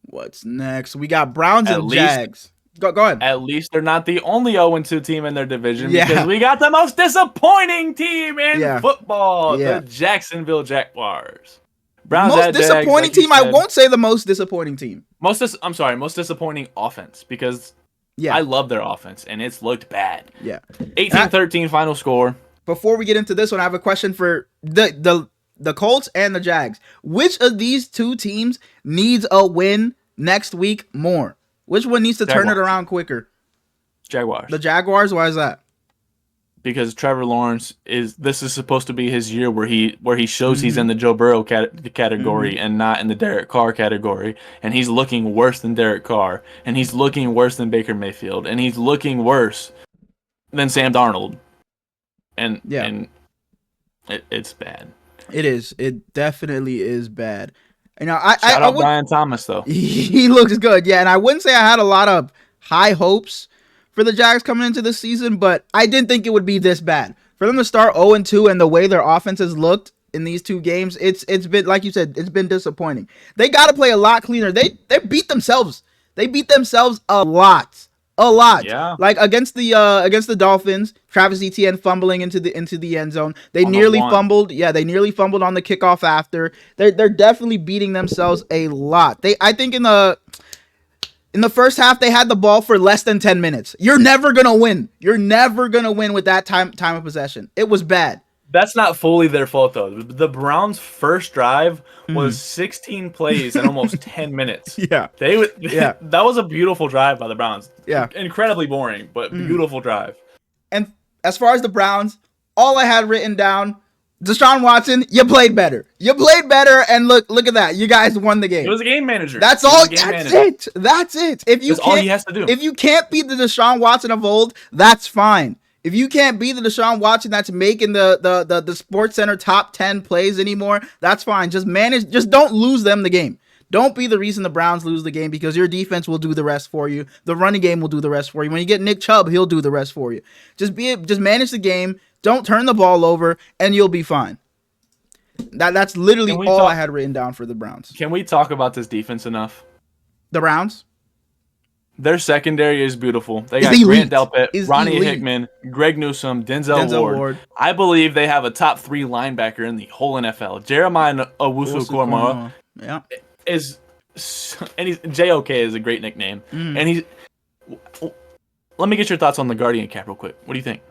What's next? We got Browns and Jags. Go ahead. At least they're not the only 0-2 team in their division because we got the most disappointing team in football, the Jacksonville Jaguars. Browns most disappointing team. I won't say the most disappointing team. Most disappointing offense because I love their offense and it's looked bad. Yeah. 18-13 final score. Before we get into this one, I have a question for the Colts and the Jags. Which of these two teams needs a win next week more? Which one needs to turn it around quicker? Jaguars. The Jaguars? Why is that? Because Trevor Lawrence this is supposed to be his year where he shows he's in the Joe Burrow category and not in the Derek Carr category, and he's looking worse than Derek Carr, and he's looking worse than Baker Mayfield, and he's looking worse than Sam Darnold, and it's bad. It is. It definitely is bad. You know, Shout out Brian Thomas though. He looks good, yeah. And I wouldn't say I had a lot of high hopes for the Jags coming into the season, but I didn't think it would be this bad. For them to start 0-2 and the way their offenses looked in these two games, it's been, like you said, it's been disappointing. They got to play a lot cleaner. They beat themselves. They beat themselves a lot. Yeah. Like against the Dolphins, Travis Etienne fumbling into the end zone. They nearly fumbled. Yeah, they nearly fumbled on the kickoff after. They're definitely beating themselves a lot. I think in the first half they had the ball for less than 10 minutes. You're never going to win. You're never going to win with that time of possession. It was bad. That's not fully their fault, though. The Browns' first drive was 16 plays in almost 10 minutes. Yeah. That was a beautiful drive by the Browns. Yeah. Incredibly boring, but beautiful drive. And as far as the Browns, all I had written down, Deshaun Watson, you played better. You played better, and look at that. You guys won the game. He was a game manager. That's all. That's it. That's all he has to do. If you can't be the Deshaun Watson of old, that's fine. If you can't be the Deshaun Watson that's making the Sports Center top 10 plays anymore, that's fine. Just manage. Just don't lose them the game. Don't be the reason the Browns lose the game, because your defense will do the rest for you. The running game will do the rest for you. When you get Nick Chubb, he'll do the rest for you. Just manage the game. Don't turn the ball over, and you'll be fine. That's literally all I had written down for the Browns. Can we talk about this defense enough? The Browns? Their secondary is beautiful. They got Grant Delpit, Ronnie Hickman, Greg Newsome, Denzel Ward. I believe they have a top 3 linebacker in the whole NFL. Jeremiah Owusu-Koramoah JOK is a great nickname. And let me get your thoughts on the Guardian cap real quick. What do you think?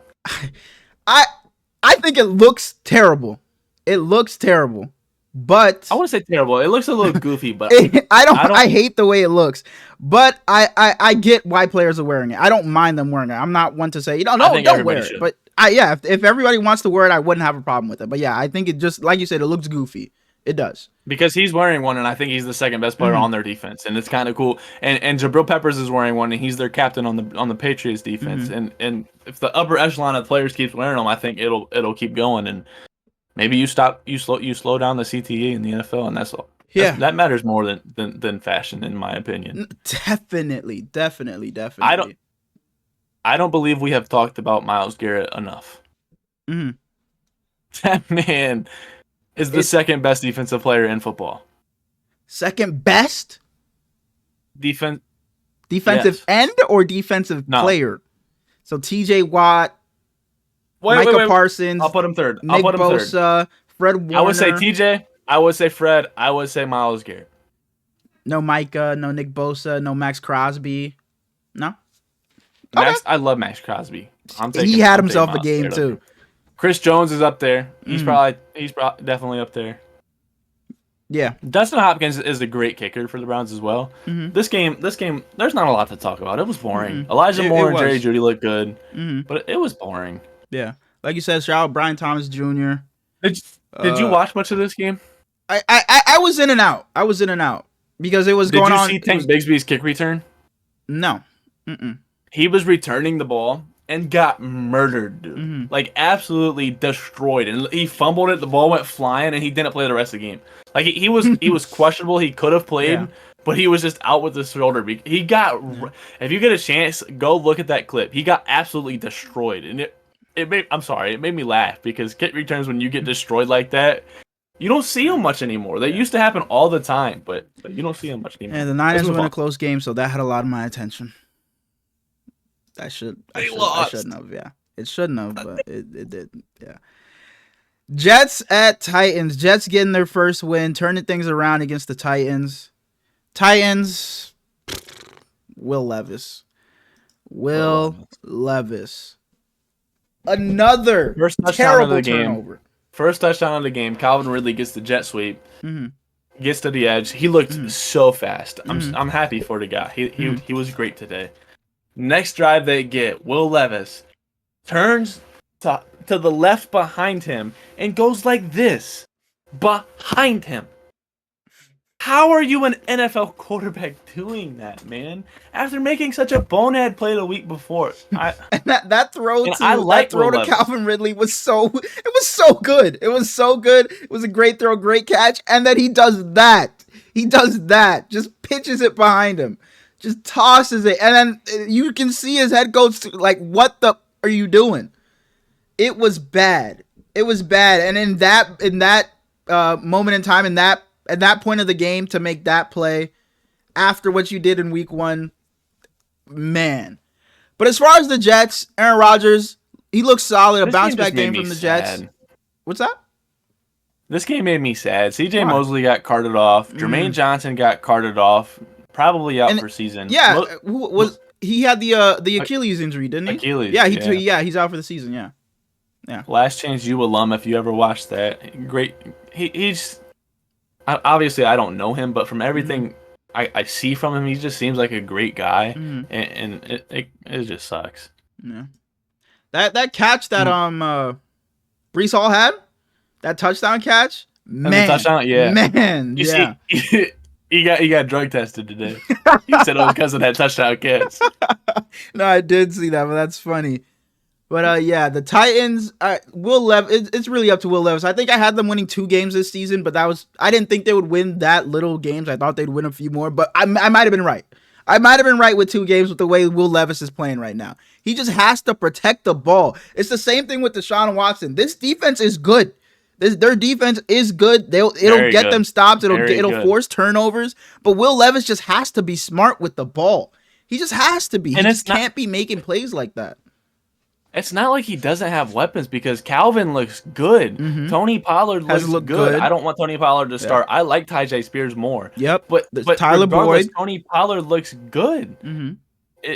I think it looks terrible. It looks terrible, but I wouldn't say terrible. It looks a little goofy, but I hate the way it looks. But I get why players are wearing it. I don't mind them wearing it. I'm not one to say don't wear it. Should. But if everybody wants to wear it, I wouldn't have a problem with it. But yeah, I think it just, like you said, it looks goofy. It does. Because he's wearing one, and I think he's the second best player on their defense, and it's kind of cool. And Jabril Peppers is wearing one, and he's their captain on the Patriots defense. And if the upper echelon of players keeps wearing them, I think it'll keep going. And maybe you slow down the CTE in the NFL, and that's all. Yeah, that matters more than fashion, in my opinion. Definitely. I don't believe we have talked about Myles Garrett enough. That man is the second best defensive player in football. Second best? Defensive end or defensive player? So TJ Watt, Micah Parsons. I'll put him third. Nick Bosa, Fred Warner. I would say TJ. I would say Fred. I would say Myles Garrett. No Micah, no Nick Bosa, no Max Crosby. No? Max, okay. I love Max Crosby. He had himself a game too. Chris Jones is up there. He's probably definitely up there. Yeah. Dustin Hopkins is a great kicker for the Browns as well. This game, there's not a lot to talk about. It was boring. Elijah Moore and Jerry Jeudy looked good, but it was boring. Yeah. Like you said, shout out Brian Thomas Jr. Did you watch much of this game? I was in and out. Because it was going on. Did you see Tank Bigsby's kick return? No. He was returning the ball and got murdered, dude. Like, absolutely destroyed. And he fumbled it, the ball went flying, and he didn't play the rest of the game. Like, he was questionable. He could have played, but he was just out with his shoulder. He got... If you get a chance, go look at that clip. He got absolutely destroyed. And it made me laugh, because kick returns, when you get destroyed like that, you don't see them much anymore. They used to happen all the time, but you don't see them much anymore. And the Niners won a close game, so that had a lot of my attention. I shouldn't have, yeah. It shouldn't have, but it did, yeah. Jets at Titans. Jets getting their first win, turning things around against the Titans. Titans, Will Levis. Another terrible turnover. First touchdown of the game. Calvin Ridley gets the jet sweep. Gets to the edge. He looked so fast. I'm happy for the guy. He was great today. Next drive they get, Will Levis turns to the left behind him and goes like this behind him. How are you an NFL quarterback doing that, man? After making such a bonehead play the week before. And that throw to Calvin Ridley was so good. It was so good. It was a great throw, great catch. And then he does that. Just pitches it behind him. Just tosses it. And then you can see his head coach like, what the are you doing? It was bad. And in that moment in time, at that point of the game, to make that play after what you did in week 1, man. But as far as the Jets, Aaron Rodgers, he looks solid. A bounce back game from the Jets. What's that? This game made me sad. CJ Mosley got carted off. Jermaine Johnson got carted off. Probably out for season. Yeah, he had the Achilles injury, didn't he? Achilles. Yeah, he's out for the season. Yeah. Last Chance U alum, if you ever watched that, great. He's obviously I don't know him, but from everything I see from him, he just seems like a great guy, and it just sucks. Yeah. That catch that Brees Hall had, that touchdown catch, man, touchdown, yeah, man, you yeah. See, he got drug tested today. He said it was because of that touchdown catch. No, I did see that, but that's funny. But yeah, the Titans, Will Levis. It's really up to Will Levis. I think I had them winning 2 games this season, but I didn't think they would win that little games. I thought they'd win a few more, but I might have been right. I might have been right with 2 games with the way Will Levis is playing right now. He just has to protect the ball. It's the same thing with Deshaun Watson. This defense is good. Their defense is good. It'll get them stops. It'll force turnovers. But Will Levis just has to be smart with the ball. He just has to be. He just can't be making plays like that. It's not like he doesn't have weapons because Calvin looks good. Mm-hmm. Tony Pollard looks good. I don't want Tony Pollard to start. I like Tyjae Spears more. Yep. But Tyler Boyd. Tony Pollard looks good. Mm-hmm.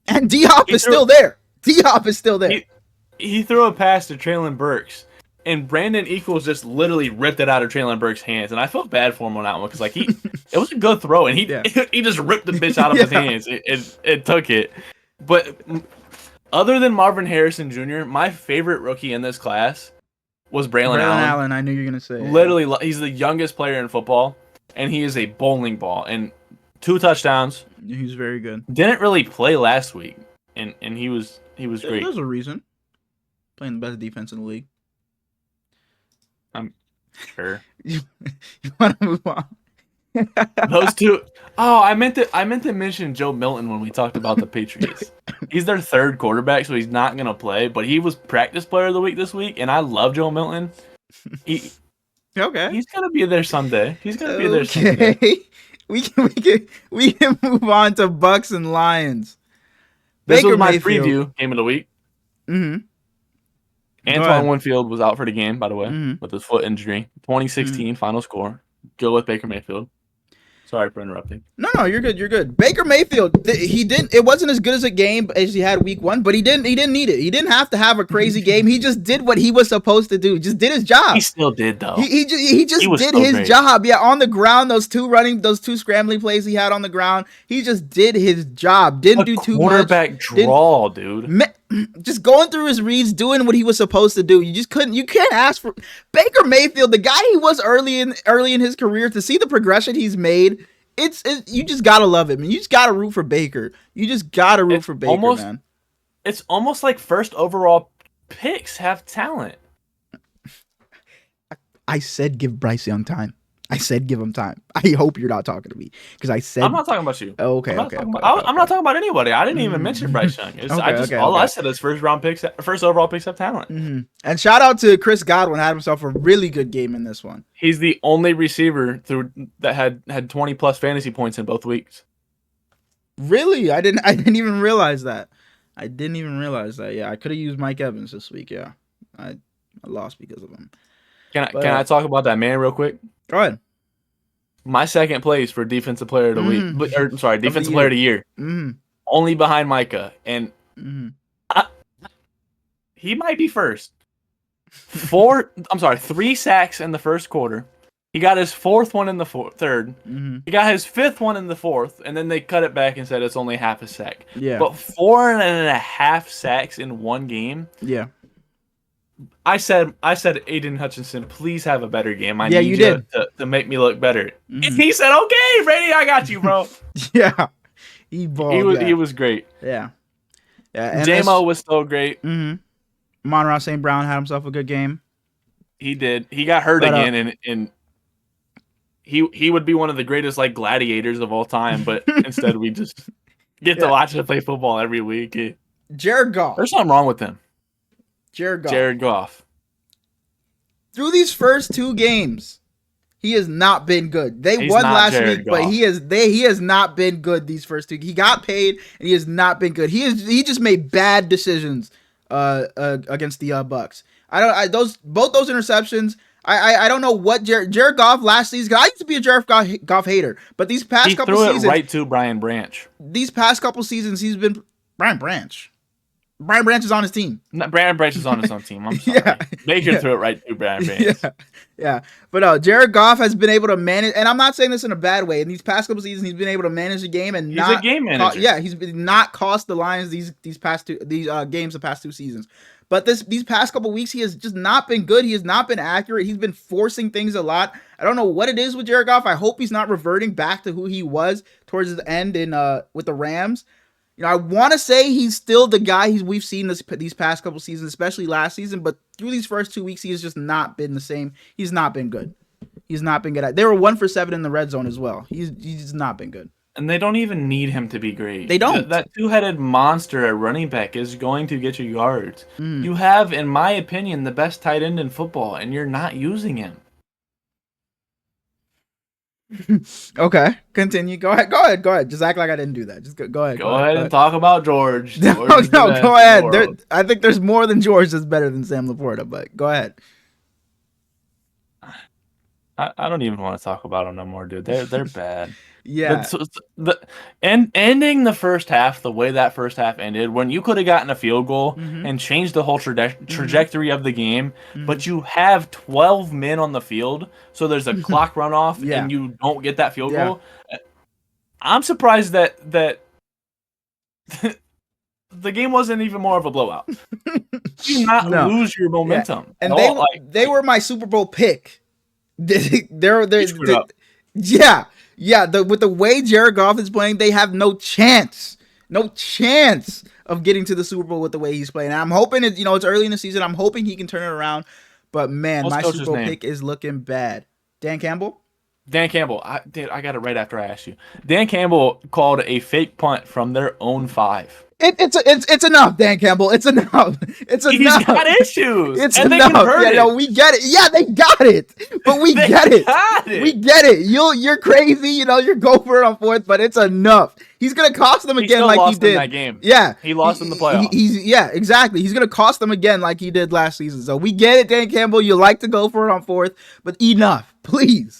And D-Hop is still there. D-Hop is still there. He threw a pass to Traylon Burks, and Brandon Equals just literally ripped it out of Traylon Burks' hands. And I felt bad for him on that one because it was a good throw, and he just ripped the bitch out of his hands. It took it. But other than Marvin Harrison Jr., my favorite rookie in this class was Braylon Allen. I knew you were going to say. Literally, he's the youngest player in football, and he is a bowling ball. And 2 touchdowns. He's very good. Didn't really play last week, and he was great. There's a reason. Playing the best defense in the league. I'm sure. You want to move on? Those 2. Oh, I meant to mention Joe Milton when we talked about the Patriots. He's their 3rd quarterback, so he's not gonna play. But he was practice player of the week this week, and I love Joe Milton. He's gonna be there someday. He's gonna be there someday. We can move on to Bucks and Lions. This was my preview game of the week. Mm-hmm. Antoine Winfield was out for the game, by the way, with his foot injury. 2016 final score. Go with Baker Mayfield. Sorry for interrupting. No, you're good. You're good. Baker Mayfield, it wasn't as good as a game as he had week 1, but he didn't need it. He didn't have to have a crazy game. He just did what he was supposed to do. Just did his job. He still did though. He just did his job. Yeah, on the ground, those 2 scrambling plays he had on the ground. He just did his job. Didn't do too much. Quarterback draw, dude. Just going through his reads, doing what he was supposed to do. You can't ask for Baker Mayfield, the guy he was early in his career, to see the progression he's made. You just gotta love him, man. You just gotta root for Baker. You just gotta root for Baker, man. It's almost like first overall picks have talent. I said give Bryce Young time. I said give him time. I hope you're not talking to me because I said I'm not talking about you. Okay. I'm not talking about anybody. I didn't even mention Bryce Young. I said is first overall picks have talent. Mm-hmm. And shout out to Chris Godwin, had himself a really good game in this one. He's the only receiver that had 20 plus fantasy points in both weeks. Really? I didn't even realize that. Yeah, I could have used Mike Evans this week. Yeah, I lost because of him. Can I talk about that man real quick? Go ahead. My second place for defensive player of the week, defensive player of the year, only behind Micah, and he might be first. 3 sacks in the first quarter. He got his 4th one in the third. He got his 5th one in the 4th, and then they cut it back and said it's only half a sack. Yeah, but 4.5 sacks in one game. Yeah. I said, Aiden Hutchinson, please have a better game. I need you to make me look better. And he said, okay, Brady, I got you, bro. Yeah. He balled. He was great. Yeah. J-Mo was so great. Amon-Ra St. Brown had himself a good game. He did. He got hurt again, and he would be one of the greatest gladiators of all time, but instead we just get to watch him play football every week. Jared Goff. There's something wrong with him. Jared Goff. Through these first 2 games, he has not been good. They won last week, but he has not been good these first 2. He got paid, and he has not been good. He just made bad decisions against the Bucks. Both those interceptions. I don't know what Jared Goff last season. I used to be a Jared Goff hater, but these past couple seasons, he threw it right to Brian Branch. These past couple seasons, he's been Brian Branch. Brian Branch is on his team. Brandon Branch is on his own team. I'm sorry. Yeah. Baker Yeah. threw it right to Brandon Branch. Yeah, yeah. But no, Jared Goff has been able to manage, and I'm not saying this in a bad way. In these past couple seasons, he's been able to manage the game and He's not a game manager. he's been not cost the Lions these past two games the past 2 seasons. But these past couple weeks, he has just not been good. He has not been accurate. He's been forcing things a lot. I don't know what it is with Jared Goff. I hope he's not reverting back to who he was towards the end in with the Rams. You know, I want to say he's still the guy we've seen these past couple seasons, especially last season. But through these first 2 weeks, he has just not been the same. He's not been good. He's not been good. They were 1 for 7 in the red zone as well. He's just not been good. And they don't even need him to be great. They don't. That two-headed monster at running back is going to get you yards. Mm. You have, in my opinion, the best tight end in football, and you're not using him. Okay, continue. Go ahead. Just act like I didn't do that. Just go ahead. Go ahead and talk about George. No, George is the no, best go in the ahead. world. I think there's more than George that's better than Sam Laporta, but go ahead. I don't even want to talk about them no more, dude. They're bad. Yeah. Ending the first half the way that first half ended, when you could have gotten a field goal Mhm. and changed the whole trajectory of the game, Mhm. but you have 12 men on the field, so there's a clock runoff Yeah. and you don't get that field Yeah. goal. I'm surprised that the game wasn't even more of a blowout. You do not No. lose your momentum. And at all. they were my Super Bowl pick. They're You screwed up. yeah. With the way Jared Goff is playing, they have no chance of getting to the Super Bowl with the way he's playing. And I'm hoping it's early in the season. I'm hoping he can turn it around. But man, What's my coach's Super Bowl name? pick is looking bad. Dan Campbell. Dan Campbell, I got it right after I asked you. Dan Campbell called a fake punt from their own 5. It's enough, Dan Campbell. It's enough. It's He's enough. got issues. It's and enough. They converted. No, we get it. Yeah, they got it. But we They get it. got it. We get it. You're crazy. You're going for it on 4th, but it's enough. He's gonna cost them He again still like he lost in did. that game. Yeah, He lost in the playoffs. Yeah, exactly. He's gonna cost them again like he did last season. So we get it, Dan Campbell. You like to go for it on 4th, but enough, please.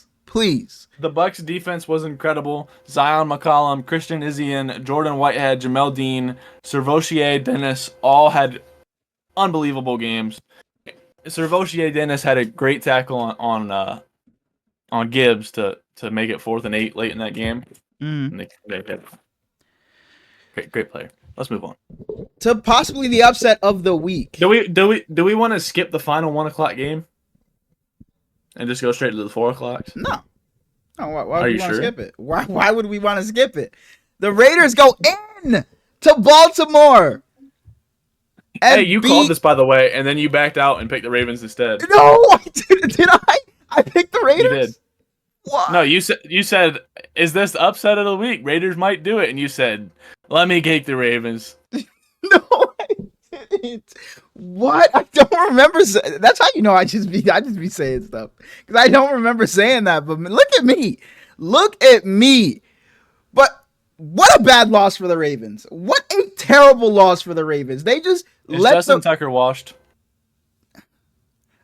The Bucks defense was incredible. Zion McCollum, Christian Izien, Jordan Whitehead, Jamel Dean, Servotier Dennis all had unbelievable games. Servotier Dennis had a great tackle on Gibbs to make it 4th and 8 late in that game. Mm. And they did. Great player. Let's move on. To possibly the upset of the week. Do we want to skip the final 1:00 game and just go straight to the 4:00? No. Why Are would we you want to sure? skip it? Why would we want to skip it? The Raiders go in to Baltimore. And Hey, you called this, by the way, and then you backed out and picked the Ravens instead. No, I didn't. Did I? I picked the Raiders. You did. What? No, you said, is this the upset of the week? Raiders might do it, and you said, let me cake the Ravens. No, I didn't. What? I don't remember. That's how you know I just be saying stuff because I don't remember saying that. But look at me. But what a bad loss for the Ravens. What a terrible loss for the Ravens. They just Is let Justin Tucker washed?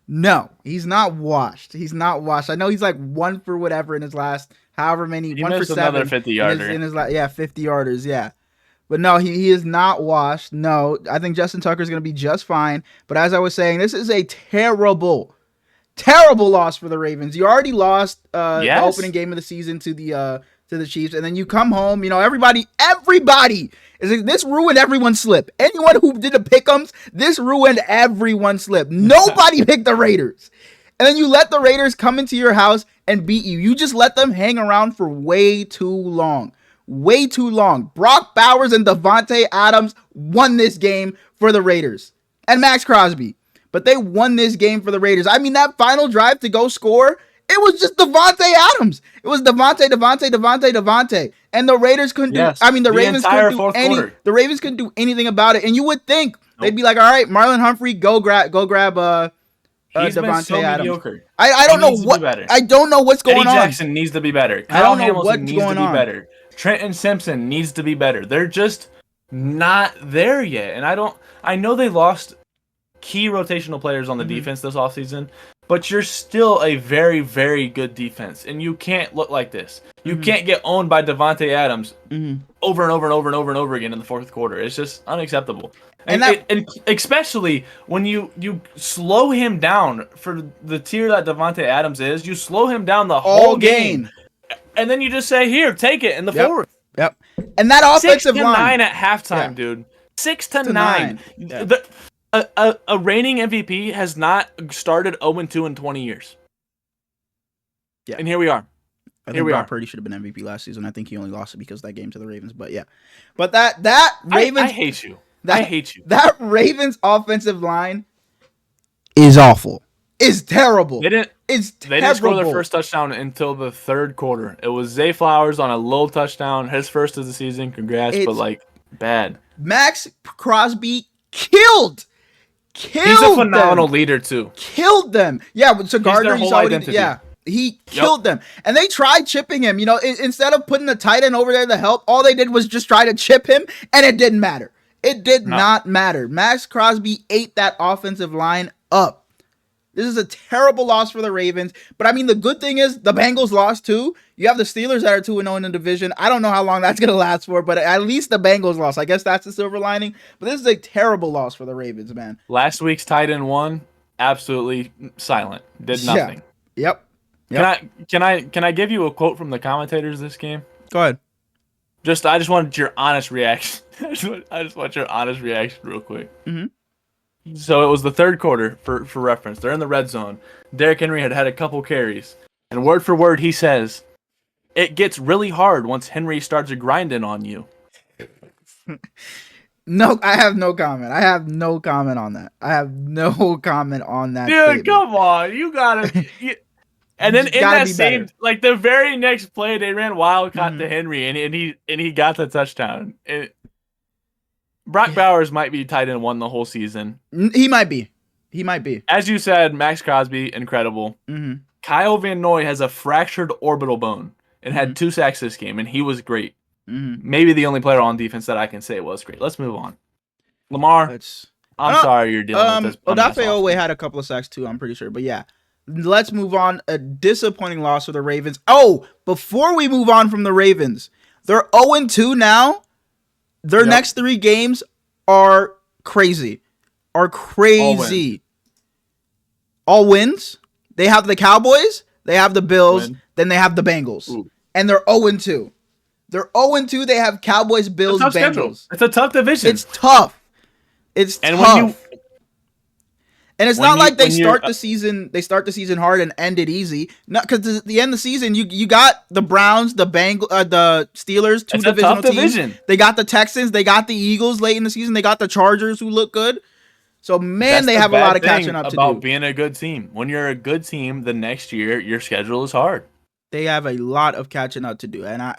No, he's not washed. I know he's like 1 for whatever in his last however many. He 1 for missed 7 another 50-yarder. in his 50 yarders. Yeah. But no, he is not washed. No, I think Justin Tucker is going to be just fine. But as I was saying, this is a terrible loss for the Ravens. You already lost the opening game of the season to the Chiefs, and then you come home. Everybody is like, this ruined everyone's slip. Anyone who did the pick'ems, this ruined everyone's slip. Nobody picked the Raiders, and then you let the Raiders come into your house and beat you. You just let them hang around for way too long. Way too long. Brock Bowers and Devontae Adams won this game for the Raiders. And Max Crosby. But they won this game for the Raiders. I mean, that final drive to go score, it was just Devontae Adams. It was Devontae. And the Raiders couldn't do the Ravens couldn't do quarter. The Ravens couldn't do anything about it. And you would think they'd be like, all right, Marlon Humphrey, go grab He's been Devontae so Adams. mediocre. I don't know needs to what be better. I don't know what's going Eddie on. Jackson needs to be better. I Kyle don't know Hamilton what's needs going to be on. better. Trenton Simpson needs to be better. They're just not there yet. And I know they lost key rotational players on the defense this offseason, but you're still a very, very good defense. And you can't look like this. You can't get owned by Devontae Adams over and over again in the 4th quarter. It's just unacceptable. And especially when you slow him down for the tier that Devontae Adams is, you slow him down the whole game. And then you just say, here, take it in the fourth. Yep. And that offensive 6-9 line at halftime, dude. 6-9. Yeah. A reigning MVP has not started 0-2 in 20 years. Yeah. And here we are. I think Brock Purdy should have been MVP last season. I think he only lost it because of that game to the Ravens. But yeah. But that Ravens... I hate you. I hate you. That Ravens offensive line is awful. Is terrible. They didn't score their terrible. first touchdown until the third quarter. It was Zay Flowers on a low touchdown, his first of the season. Congrats, but bad. Max Crosby killed. He's a phenomenal leader too. Killed them. Yeah, so Gardner, he's their whole identity. Yeah, he killed them. And they tried chipping him. You know, instead of putting the tight end over there to help, all they did was just try to chip him, and it didn't matter. It did not matter. Max Crosby ate that offensive line up. This is a terrible loss for the Ravens. But, I mean, the good thing is the Bengals lost, too. You have the Steelers that are 2-0 in the division. I don't know how long that's going to last for, but at least the Bengals lost. I guess that's the silver lining. But this is a terrible loss for the Ravens, man. Last week's tight end won. Absolutely silent. Did nothing. Yeah. Yep. Can I give you a quote from the commentators this game? Go ahead. I just wanted your honest reaction. I just want your honest reaction real quick. Mm-hmm. So it was the third quarter, for reference. They're in the red zone. Derrick Henry had a couple carries. And word for word, he says, it gets really hard once Henry starts grinding on you. No, I have no comment. I have no comment on that. Dude, statement. Come on. You gotta... And then in that same, like the very next play, they ran wildcat to Henry, and he got the touchdown. Brock Bowers might be tight end 1 the whole season. He might be. As you said, Max Crosby, incredible. Mm-hmm. Kyle Van Noy has a fractured orbital bone and had 2 sacks this game, and he was great. Mm-hmm. Maybe the only player on defense that I can say was great. Let's move on. Lamar, I'm sorry you're dealing with this. Odafe Oweh had a couple of sacks too, I'm pretty sure. But yeah, let's move on. A disappointing loss for the Ravens. Oh, before we move on from the Ravens, they're 0-2 now. Their next 3 games are crazy. All wins. They have the Cowboys, they have the Bills, then they have the Bengals. Ooh. And they're 0-2. They're 0-2. They have Cowboys, Bills, Bengals. Schedule. It's a tough division. It's tough. And it's not like they start the season hard and end it easy. Not because at the end of the season, you got the Browns, the Steelers, 2 divisional teams. They got the Texans, they got the Eagles late in the season, they got the Chargers who look good. So man, they have a lot of catching up to do. About being a good team. When you're a good team, the next year your schedule is hard. They have a lot of catching up to do, and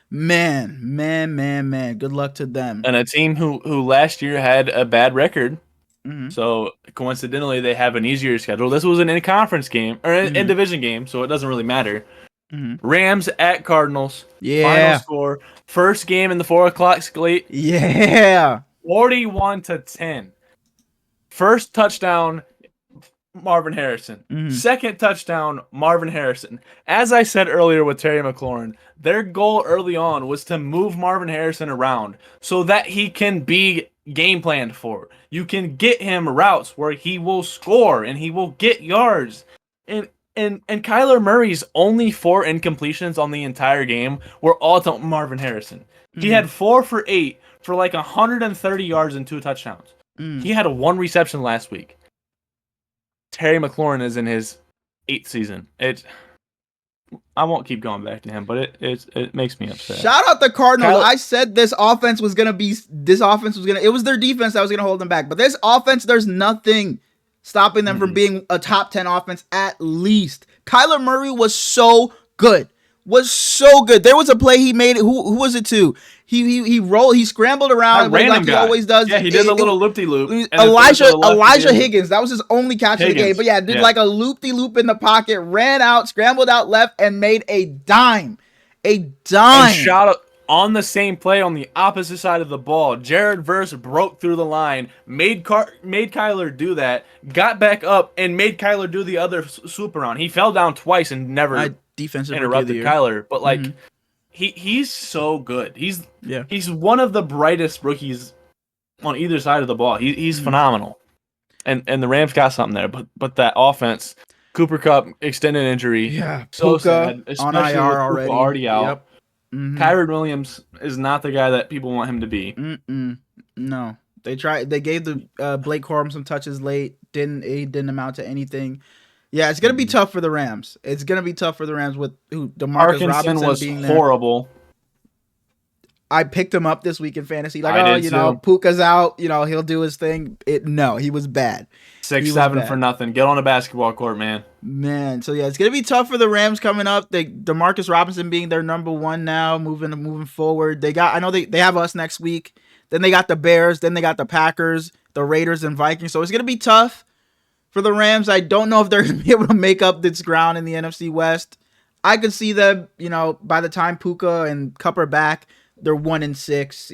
man, good luck to them. And a team who last year had a bad record. Mm-hmm. So coincidentally, they have an easier schedule. This was an in-conference game or in division game, so it doesn't really matter. Mm-hmm. Rams at Cardinals. Yeah. Final score. First game in the 4:00 slate. Yeah. 41-10. First touchdown, Marvin Harrison. Mm-hmm. Second touchdown, Marvin Harrison. As I said earlier with Terry McLaurin, their goal early on was to move Marvin Harrison around so that he can be game planned for. You can get him routes where he will score and he will get yards. And Kyler Murray's only 4 incompletions on the entire game were all to Marvin Harrison. Mm-hmm. He had 4 for 8 for like 130 yards and 2 touchdowns. He had 1 reception last week. Terry McLaurin is in his 8th season. I won't keep going back to him, but it makes me upset. Shout out the Cardinals. I said this offense was gonna. It was their defense that was gonna hold them back. But this offense, there's nothing stopping them from being a top 10 offense at least. Kyler Murray was so good. There was a play he made. Who was it to? He scrambled around like he always does. Yeah, he did a little loop-de-loop. Elijah Higgins. That was his only catch of the game. But yeah, did like a loop-de-loop in the pocket, ran out, scrambled out left, and made a dime. And shot up on the same play on the opposite side of the ball. Jared Verse broke through the line, made Kyler do that, got back up, and made Kyler do the other swoop around. He fell down twice and never interrupted Kyler. But like, he's so good. He's one of the brightest rookies on either side of the ball. He's Mhm. phenomenal, and the Rams got something there. But that offense, Cooper Cup extended injury, Yeah, so Puka sad, on especially IR with Puka already. already out. Yep. Mm-hmm. Kyron Williams is not the guy that people want him to be. No, they tried. They gave the Blake Corum some touches late. He didn't amount to anything. Yeah, it's gonna be tough for the Rams. It's gonna be tough for the Rams with Demarcus Parkinson Robinson was being there. horrible. I picked him up this week in fantasy. Like, I did too. Puka's out. He'll do his thing. No, he was bad. 6-7 for nothing. Get on a basketball court, man. Man, so yeah, it's gonna be tough for the Rams coming up. Demarcus Robinson being their number one now, moving forward. I know they have us next week. Then they got the Bears. Then they got the Packers, the Raiders, and Vikings. So it's gonna be tough for the Rams. I don't know if they're gonna be able to make up this ground in the NFC West. I could see them, by the time Puka and Cup are back, they're 1-6,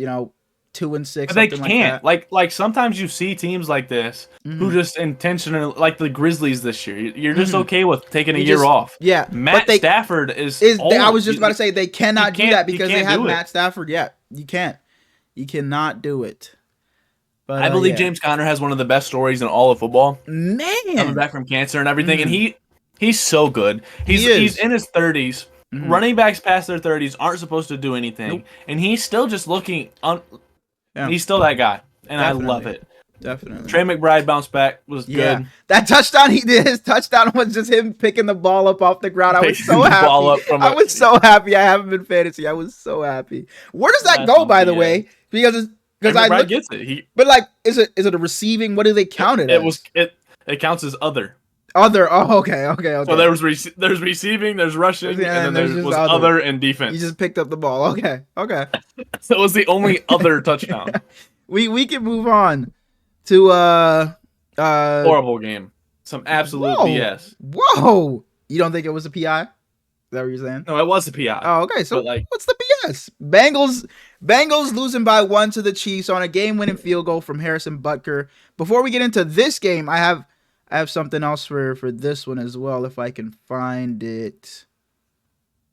2-6. But they can't. Like sometimes you see teams like this who just intentionally, like the Grizzlies this year. You're just okay with taking a year off. Yeah, Matt Stafford is old. I was just about to say they cannot do that because they have do it. Matt Stafford. Yeah, you can't. You cannot do it. But I believe James Conner has one of the best stories in all of football. Man, coming back from cancer and everything, and he's so good. He's in his 30s. Running backs past their 30s aren't supposed to do anything, and he's still just looking. He's still that guy, and I love it. Definitely. Trey McBride bounced back, was good. That touchdown he did, his touchdown was just him picking the ball up off the ground. I was so happy. I was so happy. I have him in fantasy. I was so happy. Where does that go, by the way? Because McBride gets it. But like, is it a receiving? What do they count it as? It counts as other. Other. Oh, okay. So there's receiving, there's rushing, and then there was other and defense. You just picked up the ball. Okay. That was the only other touchdown. We can move on to horrible game. Some absolute BS. Whoa! You don't think it was a PI? Is that what you're saying? No, it was a PI. Oh, okay. So what's the BS? Bengals losing by 1 to the Chiefs on a game-winning field goal from Harrison Butker. Before we get into this game, I have something else for this one as well, if I can find it.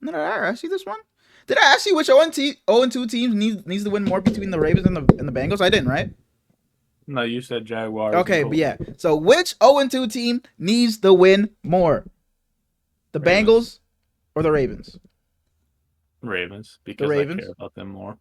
Did I ask you this one? Did I ask you which 0-2 teams needs to win more between the Ravens and the Bengals? I didn't, right? No, you said Jaguars. Okay, but yeah. So which 0-2 team needs to win more? The Bengals or the Ravens? Ravens, because I care about them more.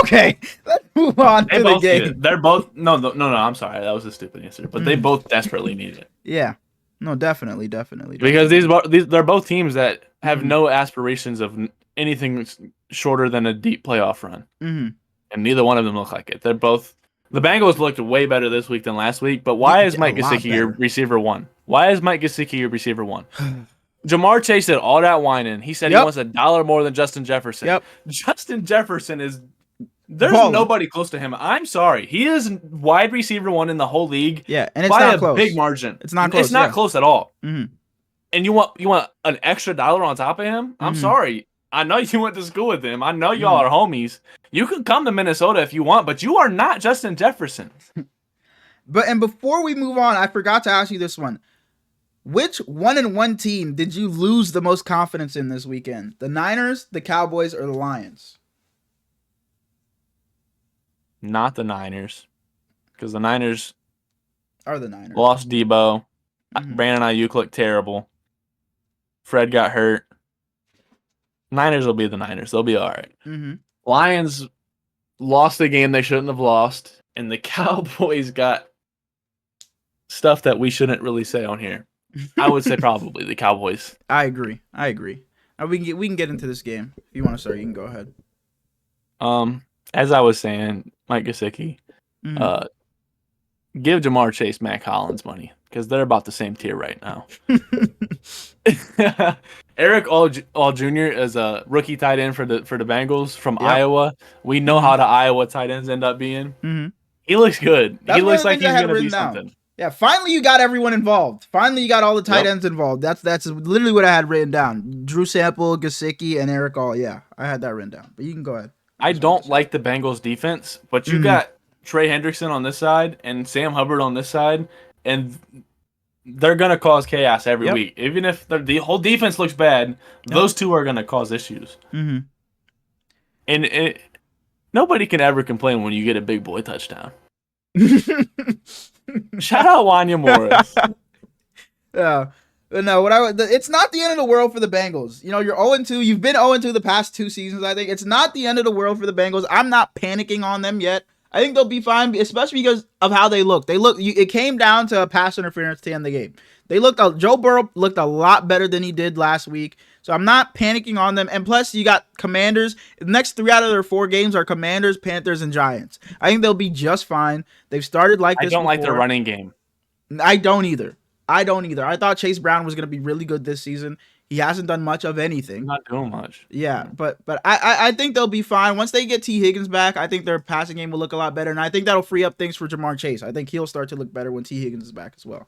Okay, let's move on to the game. They're both no. I'm sorry, that was a stupid answer. But they both desperately need it. Yeah, no, definitely. Because they're both teams that have no aspirations of anything shorter than a deep playoff run, and neither one of them look like it. They're both. The Bengals looked way better this week than last week. But why is Mike Gesicki your receiver one? Why is Mike Gesicki your receiver one? Jamar Chase did all that whining. He said he wants $1 more than Justin Jefferson. Yep. Justin Jefferson is. There's Balling. nobody close to him. I'm sorry. He is wide receiver 1 in the whole league. Yeah, and it's by not a close. big margin. It's not close. It's not close at all. Mm-hmm. And you want an extra $1 on top of him? I'm sorry. I know you went to school with him. I know y'all are homies. You can come to Minnesota if you want, but you are not Justin Jefferson. And before we move on, I forgot to ask you this one. Which 1-1 team did you lose the most confidence in this weekend? The Niners, the Cowboys, or the Lions? Not the Niners. Because the Niners are the Niners. Lost Debo. Brandon Ayuk looked terrible. Fred got hurt. Niners will be the Niners. They'll be all right. Lions lost a game they shouldn't have lost. And the Cowboys got stuff that we shouldn't really say on here. I would say probably the Cowboys. I agree. We can get into this game. If you want to start, you can go ahead. As I was saying, Mike Gesicki, give Jamar Chase, Matt Collins money because they're about the same tier right now. Eric All Jr. is a rookie tight end for the Bengals from Iowa. We know how the Iowa tight ends end up being. He looks good. He looks like he's going to be something. Yeah, finally you got everyone involved. Finally you got all the tight ends involved. That's literally what I had written down. Drew Sample, Gesicki, and Eric All. Yeah, I had that written down. But you can go ahead. I don't like the Bengals defense, but you got Trey Hendrickson on this side and Sam Hubbard on this side, and they're going to cause chaos every week. Even if the whole defense looks bad, those two are going to cause issues. And Nobody can ever complain when you get a big boy touchdown. Shout out Wanya Morris. Yeah. No, it's not the end of the world for the Bengals. You know, you're 0-2. You've been 0-2 the past 2 seasons, I think. It's not the end of the world for the Bengals. I'm not panicking on them yet. I think they'll be fine, especially because of how they look. It came down to a pass interference to end the game. Joe Burrow looked a lot better than he did last week. So I'm not panicking on them. And plus, you got Commanders. The next 3 out of their 4 games are Commanders, Panthers, and Giants. I think they'll be just fine. They've started like this. I don't like before. their running game. I don't either. I thought Chase Brown was going to be really good this season. He hasn't done much of anything. Not doing much. Yeah, but I think they'll be fine. Once they get T. Higgins back, I think their passing game will look a lot better. And I think that'll free up things for Jamar Chase. I think he'll start to look better when T. Higgins is back as well.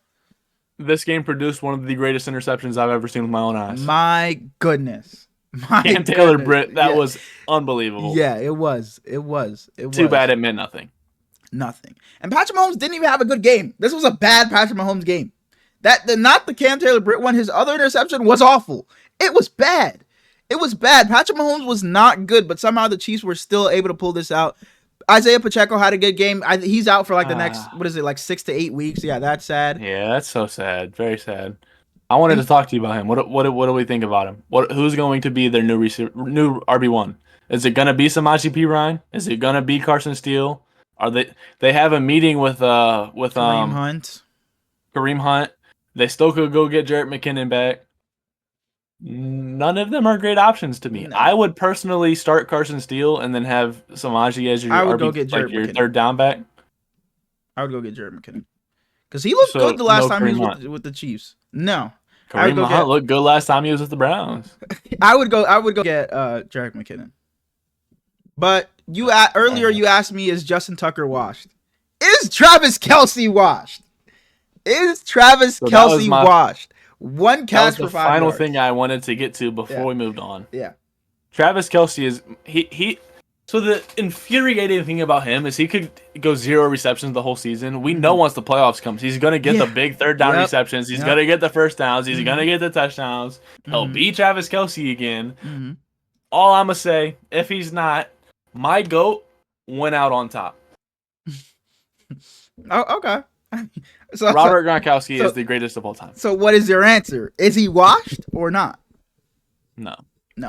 This game produced one of the greatest interceptions I've ever seen with my own eyes. My goodness. Cam Taylor Britt, that was unbelievable. Yeah, it was. Too bad it meant nothing. Nothing. And Patrick Mahomes didn't even have a good game. This was a bad Patrick Mahomes game. Not the Cam Taylor Britt one. His other interception was awful. It was bad. Patrick Mahomes was not good, but somehow the Chiefs were still able to pull this out. Isaiah Pacheco had a good game. He's out for like the next, 6 to 8 weeks. Yeah, that's sad. Yeah, that's so sad. Very sad. I wanted to talk to you about him. What do we think about him? Who's going to be their new RB1? Is it going to be Samaje Perine? Is it going to be Carson Steele? They have a meeting with Kareem Hunt. They still could go get Jerick McKinnon back. None of them are great options to me. No. I would personally start Carson Steele and then have Samaje as your your third down back. I would go get Jerick McKinnon because he looked good the last time he was with the Chiefs. No, Kareem Hunt looked good last time he was with the Browns. I would go get Jerick McKinnon. But you asked me, is Justin Tucker washed? Is Travis Kelce washed? Washed? One catch for 5 yards. Final thing I wanted to get to before we moved on. Yeah. Travis Kelce is he. So the infuriating thing about him is he could go 0 receptions the whole season. We know once the playoffs comes, he's gonna get the big third down receptions. He's gonna get the first downs. He's gonna get the touchdowns. He'll beat Travis Kelce again. All I'm gonna say, if he's not, my GOAT went out on top. Oh, okay. Robert Gronkowski is the greatest of all time. So what is your answer? Is he washed or not? No,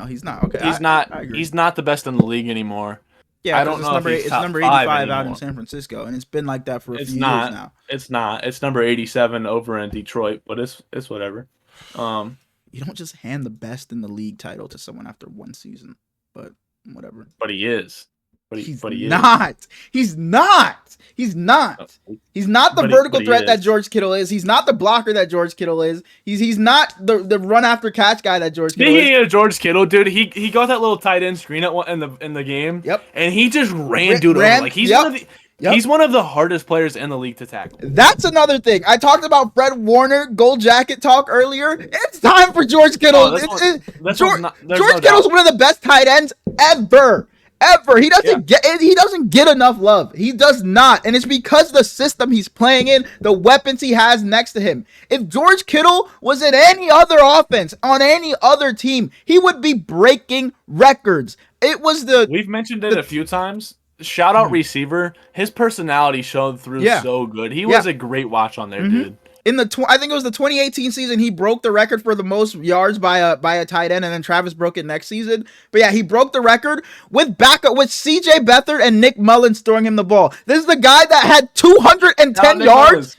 he's not. Okay, he's not. He's not the best in the league anymore. Yeah, I don't know. It's number 85 out in San Francisco, and it's been like that for a few years now. It's not. It's number 87 over in Detroit, but it's whatever. You don't just hand the best in the league title to someone after 1 season, but whatever. But he is. But he is. Not. He's not. He's not. He's not the vertical threat that George Kittle is. He's not the blocker that George Kittle is. He's not the run after catch guy that George Kittle is. Speaking of George Kittle, dude, he got that little tight end screen in the game. Yep. And he just ran over. Like he's one of the hardest players in the league to tackle. That's another thing. I talked about Fred Warner gold jacket talk earlier. It's time for George Kittle. George Kittle's one of the best tight ends ever. He doesn't get enough love. He does not. And it's because the system he's playing in, the weapons he has next to him. If George Kittle was in any other offense, on any other team, he would be breaking records. We've mentioned it a few times. Shout out receiver. His personality showed through so good. He was a great watch on there, dude. I think it was the 2018 season, he broke the record for the most yards by a tight end, and then Travis broke it next season. But yeah, he broke the record with CJ Beathard and Nick Mullins throwing him the ball. This is the guy that had 210 yards.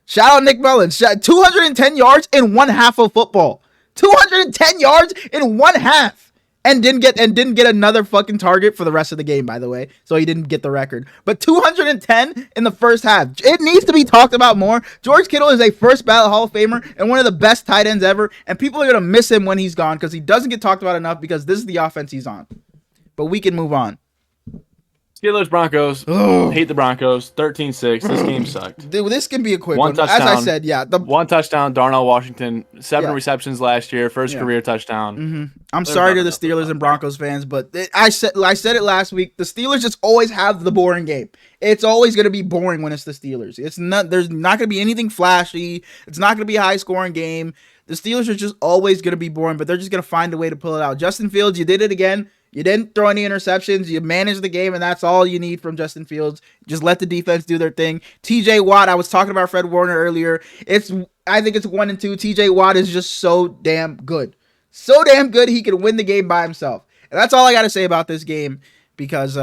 Shout out Nick Mullins. 210 yards in 1/2 of football. 210 yards in 1/2. And didn't get another fucking target for the rest of the game, by the way. So he didn't get the record. But 210 in the first half. It needs to be talked about more. George Kittle is a first ballot Hall of Famer and one of the best tight ends ever. And people are going to miss him when he's gone because he doesn't get talked about enough because this is the offense he's on. But we can move on. Steelers, Broncos. Hate the Broncos. 13-6. This game sucked. Dude, this can be a quick one. Touchdown, as I said, one touchdown, Darnell Washington. 7 receptions last year. First career touchdown. I'm sorry to the Steelers and Broncos fans, but I said it last week. The Steelers just always have the boring game. It's always going to be boring when it's the Steelers. There's not going to be anything flashy. It's not going to be a high-scoring game. The Steelers are just always going to be boring, but they're just going to find a way to pull it out. Justin Fields, you did it again. You didn't throw any interceptions. You managed the game, and that's all you need from Justin Fields. Just let the defense do their thing. TJ Watt, I was talking about Fred Warner earlier. I think it's 1 and 2. TJ Watt is just so damn good. So damn good, he can win the game by himself. And that's all I got to say about this game because,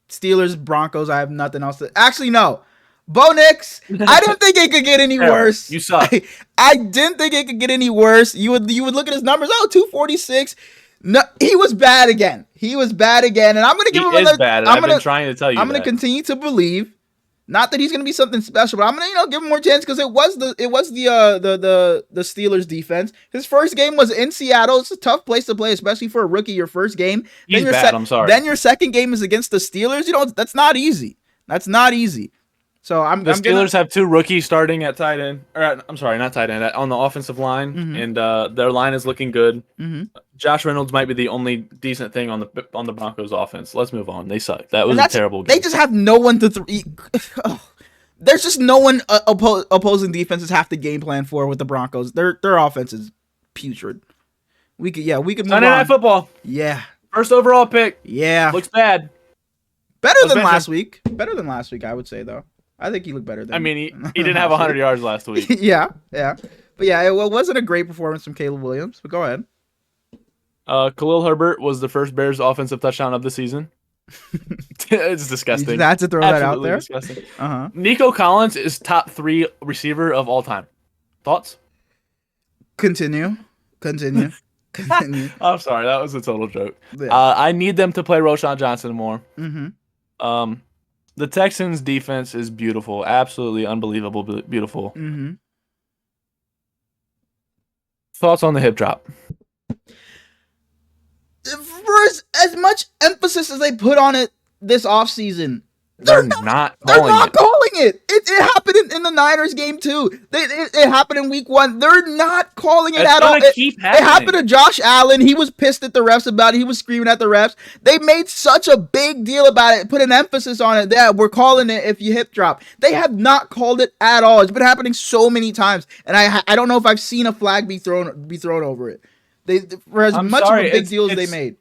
Steelers, Broncos, I have nothing else to... Actually, no. Bo Nix, I didn't think it could get any worse. You suck. I didn't think it could get any worse. You would look at his numbers. 246. No, he was bad again. And I'm gonna give him another. Bad. I've been trying to tell you. I'm gonna continue to believe, not that he's gonna be something special, but I'm gonna give him more chance because it was the Steelers defense. His first game was in Seattle. It's a tough place to play, especially for a rookie. Your first game. He's bad. I'm sorry. Then your second game is against the Steelers. That's not easy. So the Steelers have 2 rookies starting at tight end. Not tight end, on the offensive line, and their line is looking good. Josh Reynolds might be the only decent thing on the Broncos offense. Let's move on. They suck. That was a terrible game. They just have no one to There's just no one opposing defenses have to game plan for with the Broncos. Their offense is putrid. We could move Sunday on. Night Football. Yeah. First overall pick. Yeah. Looks bad. Better than last week, I would say, though. I think he looked better than. I mean, he didn't have 100 yards last week. Yeah. But yeah, it wasn't a great performance from Caleb Williams. But go ahead. Khalil Herbert was the first Bears offensive touchdown of the season. It's disgusting. You had to throw that out there. Disgusting. Nico Collins is top 3 receiver of all time. Thoughts? Continue. I'm sorry, that was a total joke. Yeah. I need them to play Roschon Johnson more. The Texans' defense is beautiful, absolutely unbelievable, beautiful. Thoughts on the hip drop? For as much emphasis as they put on it this offseason, they're not calling it. It happened in the Niners game too. It happened in week 1. They're not calling it at all. It happened to Josh Allen. He was pissed at the refs about it. He was screaming at the refs. They made such a big deal about it, put an emphasis on it. Yeah, we're calling it if you hip drop. They have not called it at all. It's been happening so many times, and I don't know if I've seen a flag be thrown over it. For as much of a big deal as they made.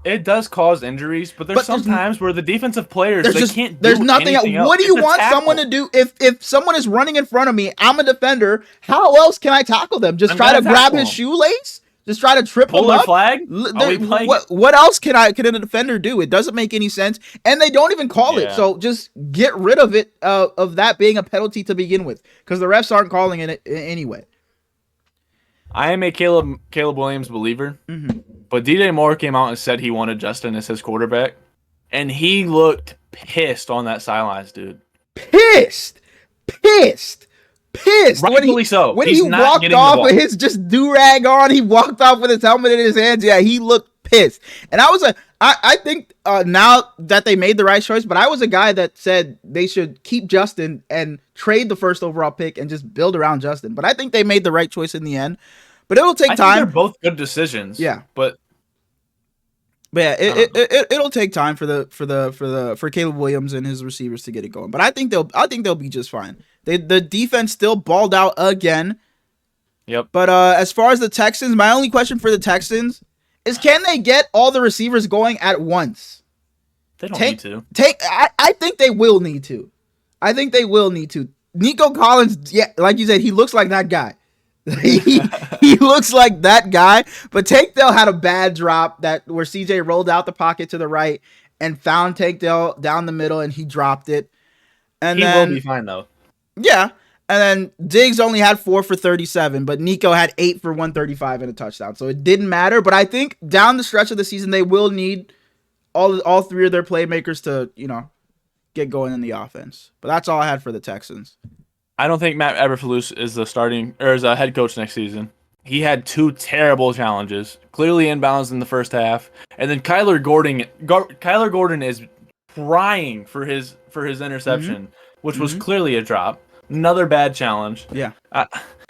It does cause injuries, but there's sometimes where the defensive players can't do there's nothing anything else. What do you want someone to do if someone is running in front of me? I'm a defender. How else can I tackle them? Just try to grab his shoelace? Just try to trip him up? Flag? What else can a defender do? It doesn't make any sense, and they don't even call it. So just get rid of it of that being a penalty to begin with, because the refs aren't calling it anyway. I am a Caleb Williams believer, but DJ Moore came out and said he wanted Justin as his quarterback, and he looked pissed on that sidelines, dude. Pissed. Rightfully so. When he walked off with his just do-rag on, he walked off with his helmet in his hands. Yeah, he looked pissed. And I think now that they made the right choice, but I was a guy that said they should keep Justin and trade the first overall pick and just build around Justin. But I think they made the right choice in the end. But it'll take time. They're both good decisions. Yeah, but yeah, it'll take time for Caleb Williams and his receivers to get it going. But I think they'll be just fine. The defense still balled out again. Yep. But as far as the Texans, my only question for the Texans is, can they get all the receivers going at once? They don't need to. I think they will need to. Nico Collins, yeah, like you said, he looks like that guy. he looks like that guy. But Tank Dell had a bad drop where CJ rolled out the pocket to the right and found Tank Dell down the middle, and he dropped it. And he will be fine though. Yeah. And then Diggs only had 4 for 37, but Nico had 8 for 135 and a touchdown. So it didn't matter. But I think down the stretch of the season, they will need all 3 of their playmakers to, get going in the offense. But that's all I had for the Texans. I don't think Matt Eberflus is is a head coach next season. He had 2 terrible challenges, clearly inbounds in the first half, and then Kyler Gordon is crying for his interception, which was clearly a drop. Another bad challenge. Yeah.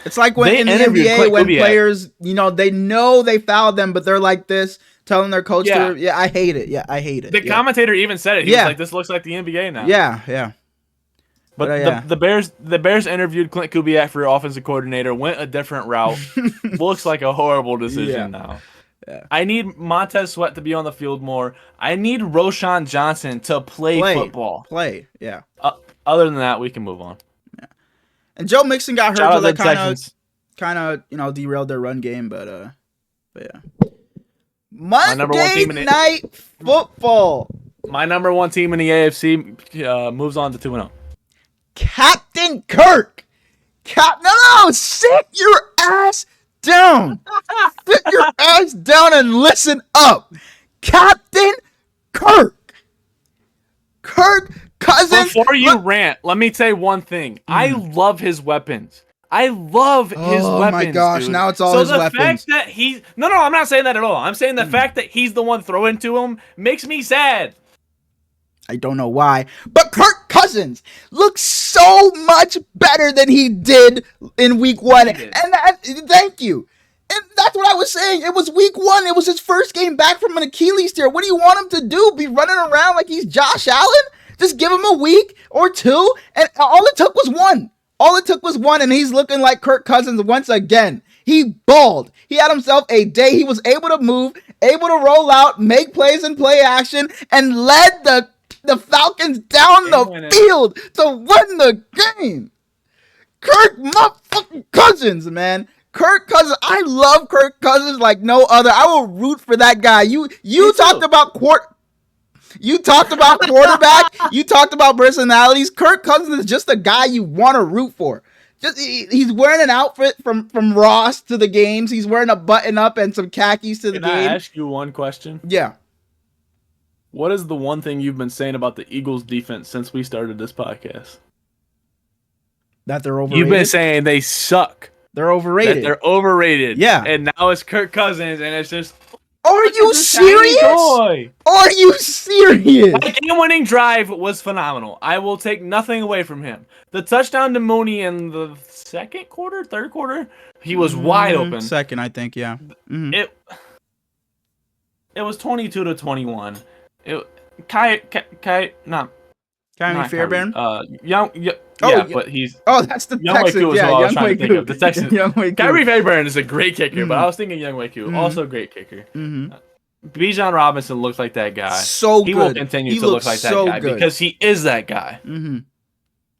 It's like when in the NBA when players, they know they fouled them, but they're like this, telling their coach to, I hate it. Yeah, I hate it. The commentator even said it. He was like, this looks like the NBA now. Yeah. But the Bears interviewed Clint Kubiak for offensive coordinator, went a different route. Looks like a horrible decision now. Yeah. I need Montez Sweat to be on the field more. I need Roshan Johnson to play football. Yeah. Other than that, we can move on. And Joe Mixon got hurt, Shout so out that to the Texans. kind of derailed their run game, but yeah. number one Monday team in Night Football. My number one team in the AFC moves on to 2-0. Captain Kirk. No, sit your ass down. Sit your ass down and listen up. Captain Kirk. Kirk Cousins. Before you rant, let me say one thing. I love his weapons. I love his weapons. Oh my gosh, dude. now it's all his weapons. So the fact that he No, I'm not saying that at all. I'm saying the fact that he's the one throwing to him makes me sad. I don't know why, but Kirk Cousins looks so much better than he did in week 1. And thank you. And that's what I was saying. It was week 1. It was his first game back from an Achilles tear. What do you want him to do? Be running around like he's Josh Allen? Just give him a week or 2, and all it took was 1. All it took was 1, and he's looking like Kirk Cousins once again. He balled. He had himself a day. He was able to move, able to roll out, make plays and play action, and led the Falcons down the field to win the game. Kirk motherfucking Cousins, man. Kirk Cousins. I love Kirk Cousins like no other. I will root for that guy. You talked about quarterback. You talked about personalities. Kirk Cousins is just a guy you want to root for. He's wearing an outfit from Ross to the games. He's wearing a button up and some khakis to the game. Can I ask you one question? Yeah. What is the one thing you've been saying about the Eagles defense since we started this podcast? That they're overrated. You've been saying they suck. They're overrated. That they're overrated. Yeah. And now it's Kirk Cousins, and it's just... Are you serious? Are you serious? The game-winning drive was phenomenal. I will take nothing away from him. The touchdown to Mooney in the third quarter, he was wide open. Second, I think, yeah. Mm-hmm. It was 22-21. Kyrie Fairbairn? But he's... Oh, that's the Texans. Younghoe Yeah, Koo I was trying to think of. The Texans. Kyrie Fairbairn is a great kicker, but I was thinking Younghoe Koo, also a great kicker. Bijan Robinson looks like that guy. So he good. Will continue to look like that guy because he is that guy.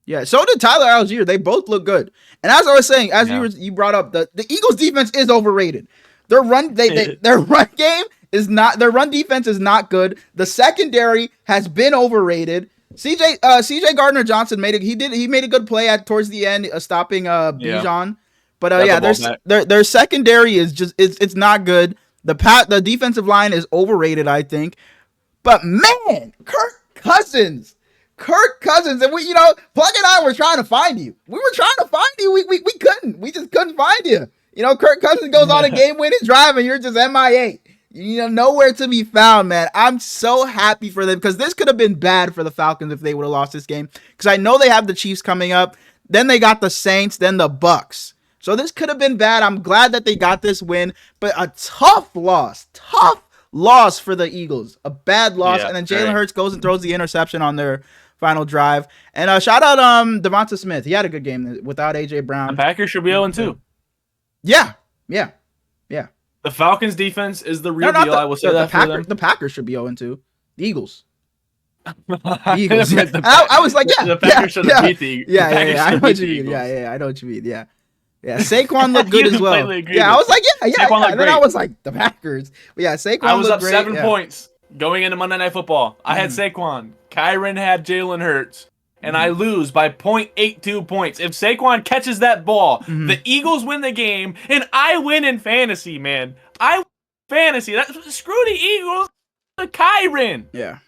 Yeah, so did Tyler Algier. They both look good. And as I was saying, you brought up, the Eagles defense is overrated. Their run game is not, their run defense is not good. The secondary has been overrated. CJ Gardner-Johnson made a good play towards the end, stopping Bijan. But their secondary is just it's not good. The defensive line is overrated, I think. But man, Kirk Cousins, and we, Plug and I were trying to find you. We were trying to find you. We couldn't. We just couldn't find you. Kirk Cousins goes on a game-winning drive, and you're just MIA. Nowhere to be found, man. I'm so happy for them because this could have been bad for the Falcons if they would have lost this game. Because I know they have the Chiefs coming up. Then they got the Saints, then the Bucks. So this could have been bad. I'm glad that they got this win, but a tough loss for the Eagles. A bad loss, and then Jalen Hurts goes and throws the interception on their final drive. And shout out Devonta Smith. He had a good game without AJ Brown. The Packers should be 0-2. Yeah. The Falcons defense is the real deal. I will say that for them. The Packers should be 0-2. The Eagles. Eagles. I was like, the Packers should have beat the Eagles. Yeah. I know what you mean. Yeah, I know what you mean. Yeah. Saquon looked good as well. Yeah, I was like, yeah. And then I was like, the Packers. But yeah, Saquon. I was looked up great. 7 points going into Monday Night Football. I had Saquon. Kyron had Jalen Hurts. And I lose by 0.82 points. If Saquon catches that ball, the Eagles win the game, and I win in fantasy, man. I win in fantasy. Screw the Eagles. The Kyron. Yeah.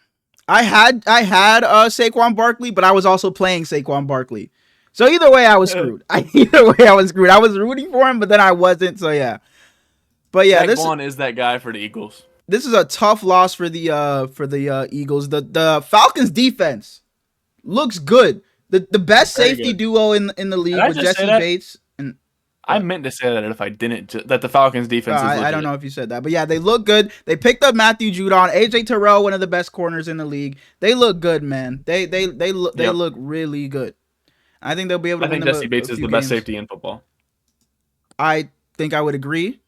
I had Saquon Barkley, but I was also playing Saquon Barkley. So either way, I was screwed. I was rooting for him, but then I wasn't. So yeah. But yeah, Saquon is that guy for the Eagles. This is a tough loss for the Eagles. The Falcons defense looks good. The best safety duo in the league with Jesse Bates. And I meant to say that if I didn't, that the Falcons defense is legit. I don't know if you said that, but yeah, they look good. They picked up Matthew Judon, AJ Terrell, one of the best corners in the league. They look good, man. They look really good. I think they'll be able to. I think Jesse Bates is the best safety in football. I think I would agree.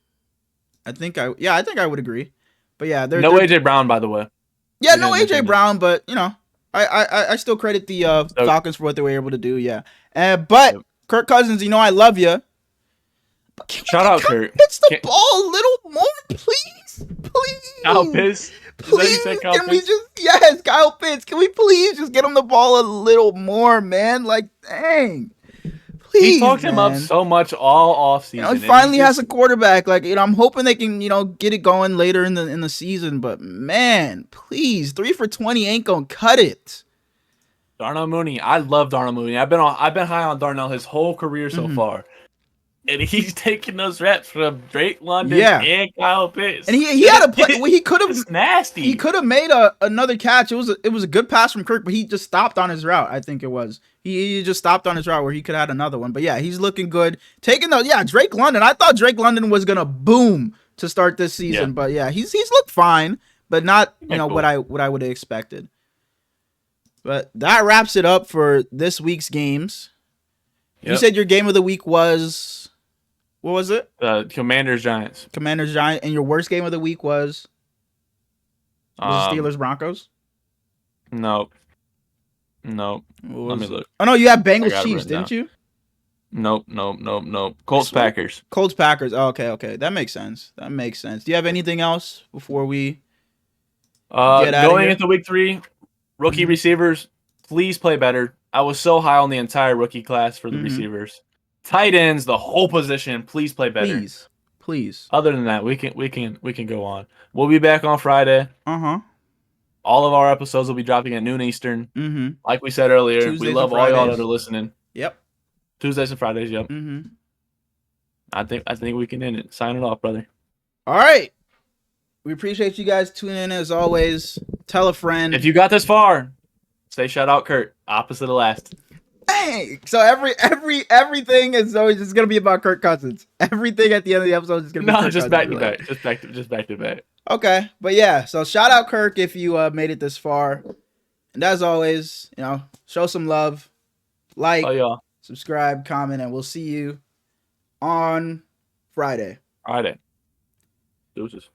I think I would agree. But yeah, No AJ Brown, by the way. yeah, We no didn't mention AJ that. Brown, but you know, I still credit the So- Falcons for what they were able to do. Yeah, but Yep. Kirk Cousins, you know I love you. But can Shout we out, come Kurt. pitch the Can- ball a little more, please, please. Kyle Pitts. Is that what you Please, said, Kyle can we Pitts? just yes, Kyle Pitts? Can we please just get him the ball a little more, man? Like, dang. Please, He talked him up man. so much all offseason. You know, he and finally just- has a quarterback. Like, you know, I'm hoping they can, you know, get it going later in the season. But man, please, 3 for 20 ain't gonna cut it. Darnell Mooney. I love Darnell Mooney. I've been high on Darnell his whole career so Mhm. far. And he's taking those reps from Drake London Yeah. and Kyle Pitts. And he had a play. Well, he could have It's nasty. he could have made another catch. It was a good pass from Kirk, but he just stopped on his route. I think it was. He just stopped on his route where he could have had another one. But yeah, he's looking good. Drake London. I thought Drake London was gonna boom to start this season, Yeah. but yeah, he's looked fine, but not Yeah, cool. what I would have expected. But that wraps it up for this week's games. You Yep. said your game of the week was what was it? Commanders Giants. Commanders Giant, and your worst game of the week was Steelers Broncos. Nope. Nope. What Let was me it? look. Oh no, you had I Bengals got it Chiefs, written didn't you? Nope. Colts swear. Packers. Colts Packers. Oh, okay. That makes sense. Do you have anything else before we get out of Going here? into week 3, rookie Mhm. receivers, please play better. I was so high on the entire rookie class for the Mhm. receivers. Tight ends, the whole position, please play better. Please. Other than that, we can go on. We'll be back on Friday. Uh-huh. All of our episodes will be dropping at noon Eastern. Mm-hmm. Like we said earlier, Tuesdays we and love all y'all Fridays. that are listening. Yep. Tuesdays and Fridays, yep. Mm-hmm. I think we can end it. Sign it off, brother. All right. We appreciate you guys tuning in as always. Tell a friend. If you got this far, say shout out Kurt. Opposite of last. Hey, so everything is always just gonna be about Kirk Cousins. Everything at the end of the episode is gonna be No, Kirk just Cousins back to related. back. Just back to back. Okay, but yeah, so shout out Kirk if you made it this far, and as always, you know, show some love, like, Oh y'all. subscribe, comment, and we'll see you on Friday. Friday. Deuces.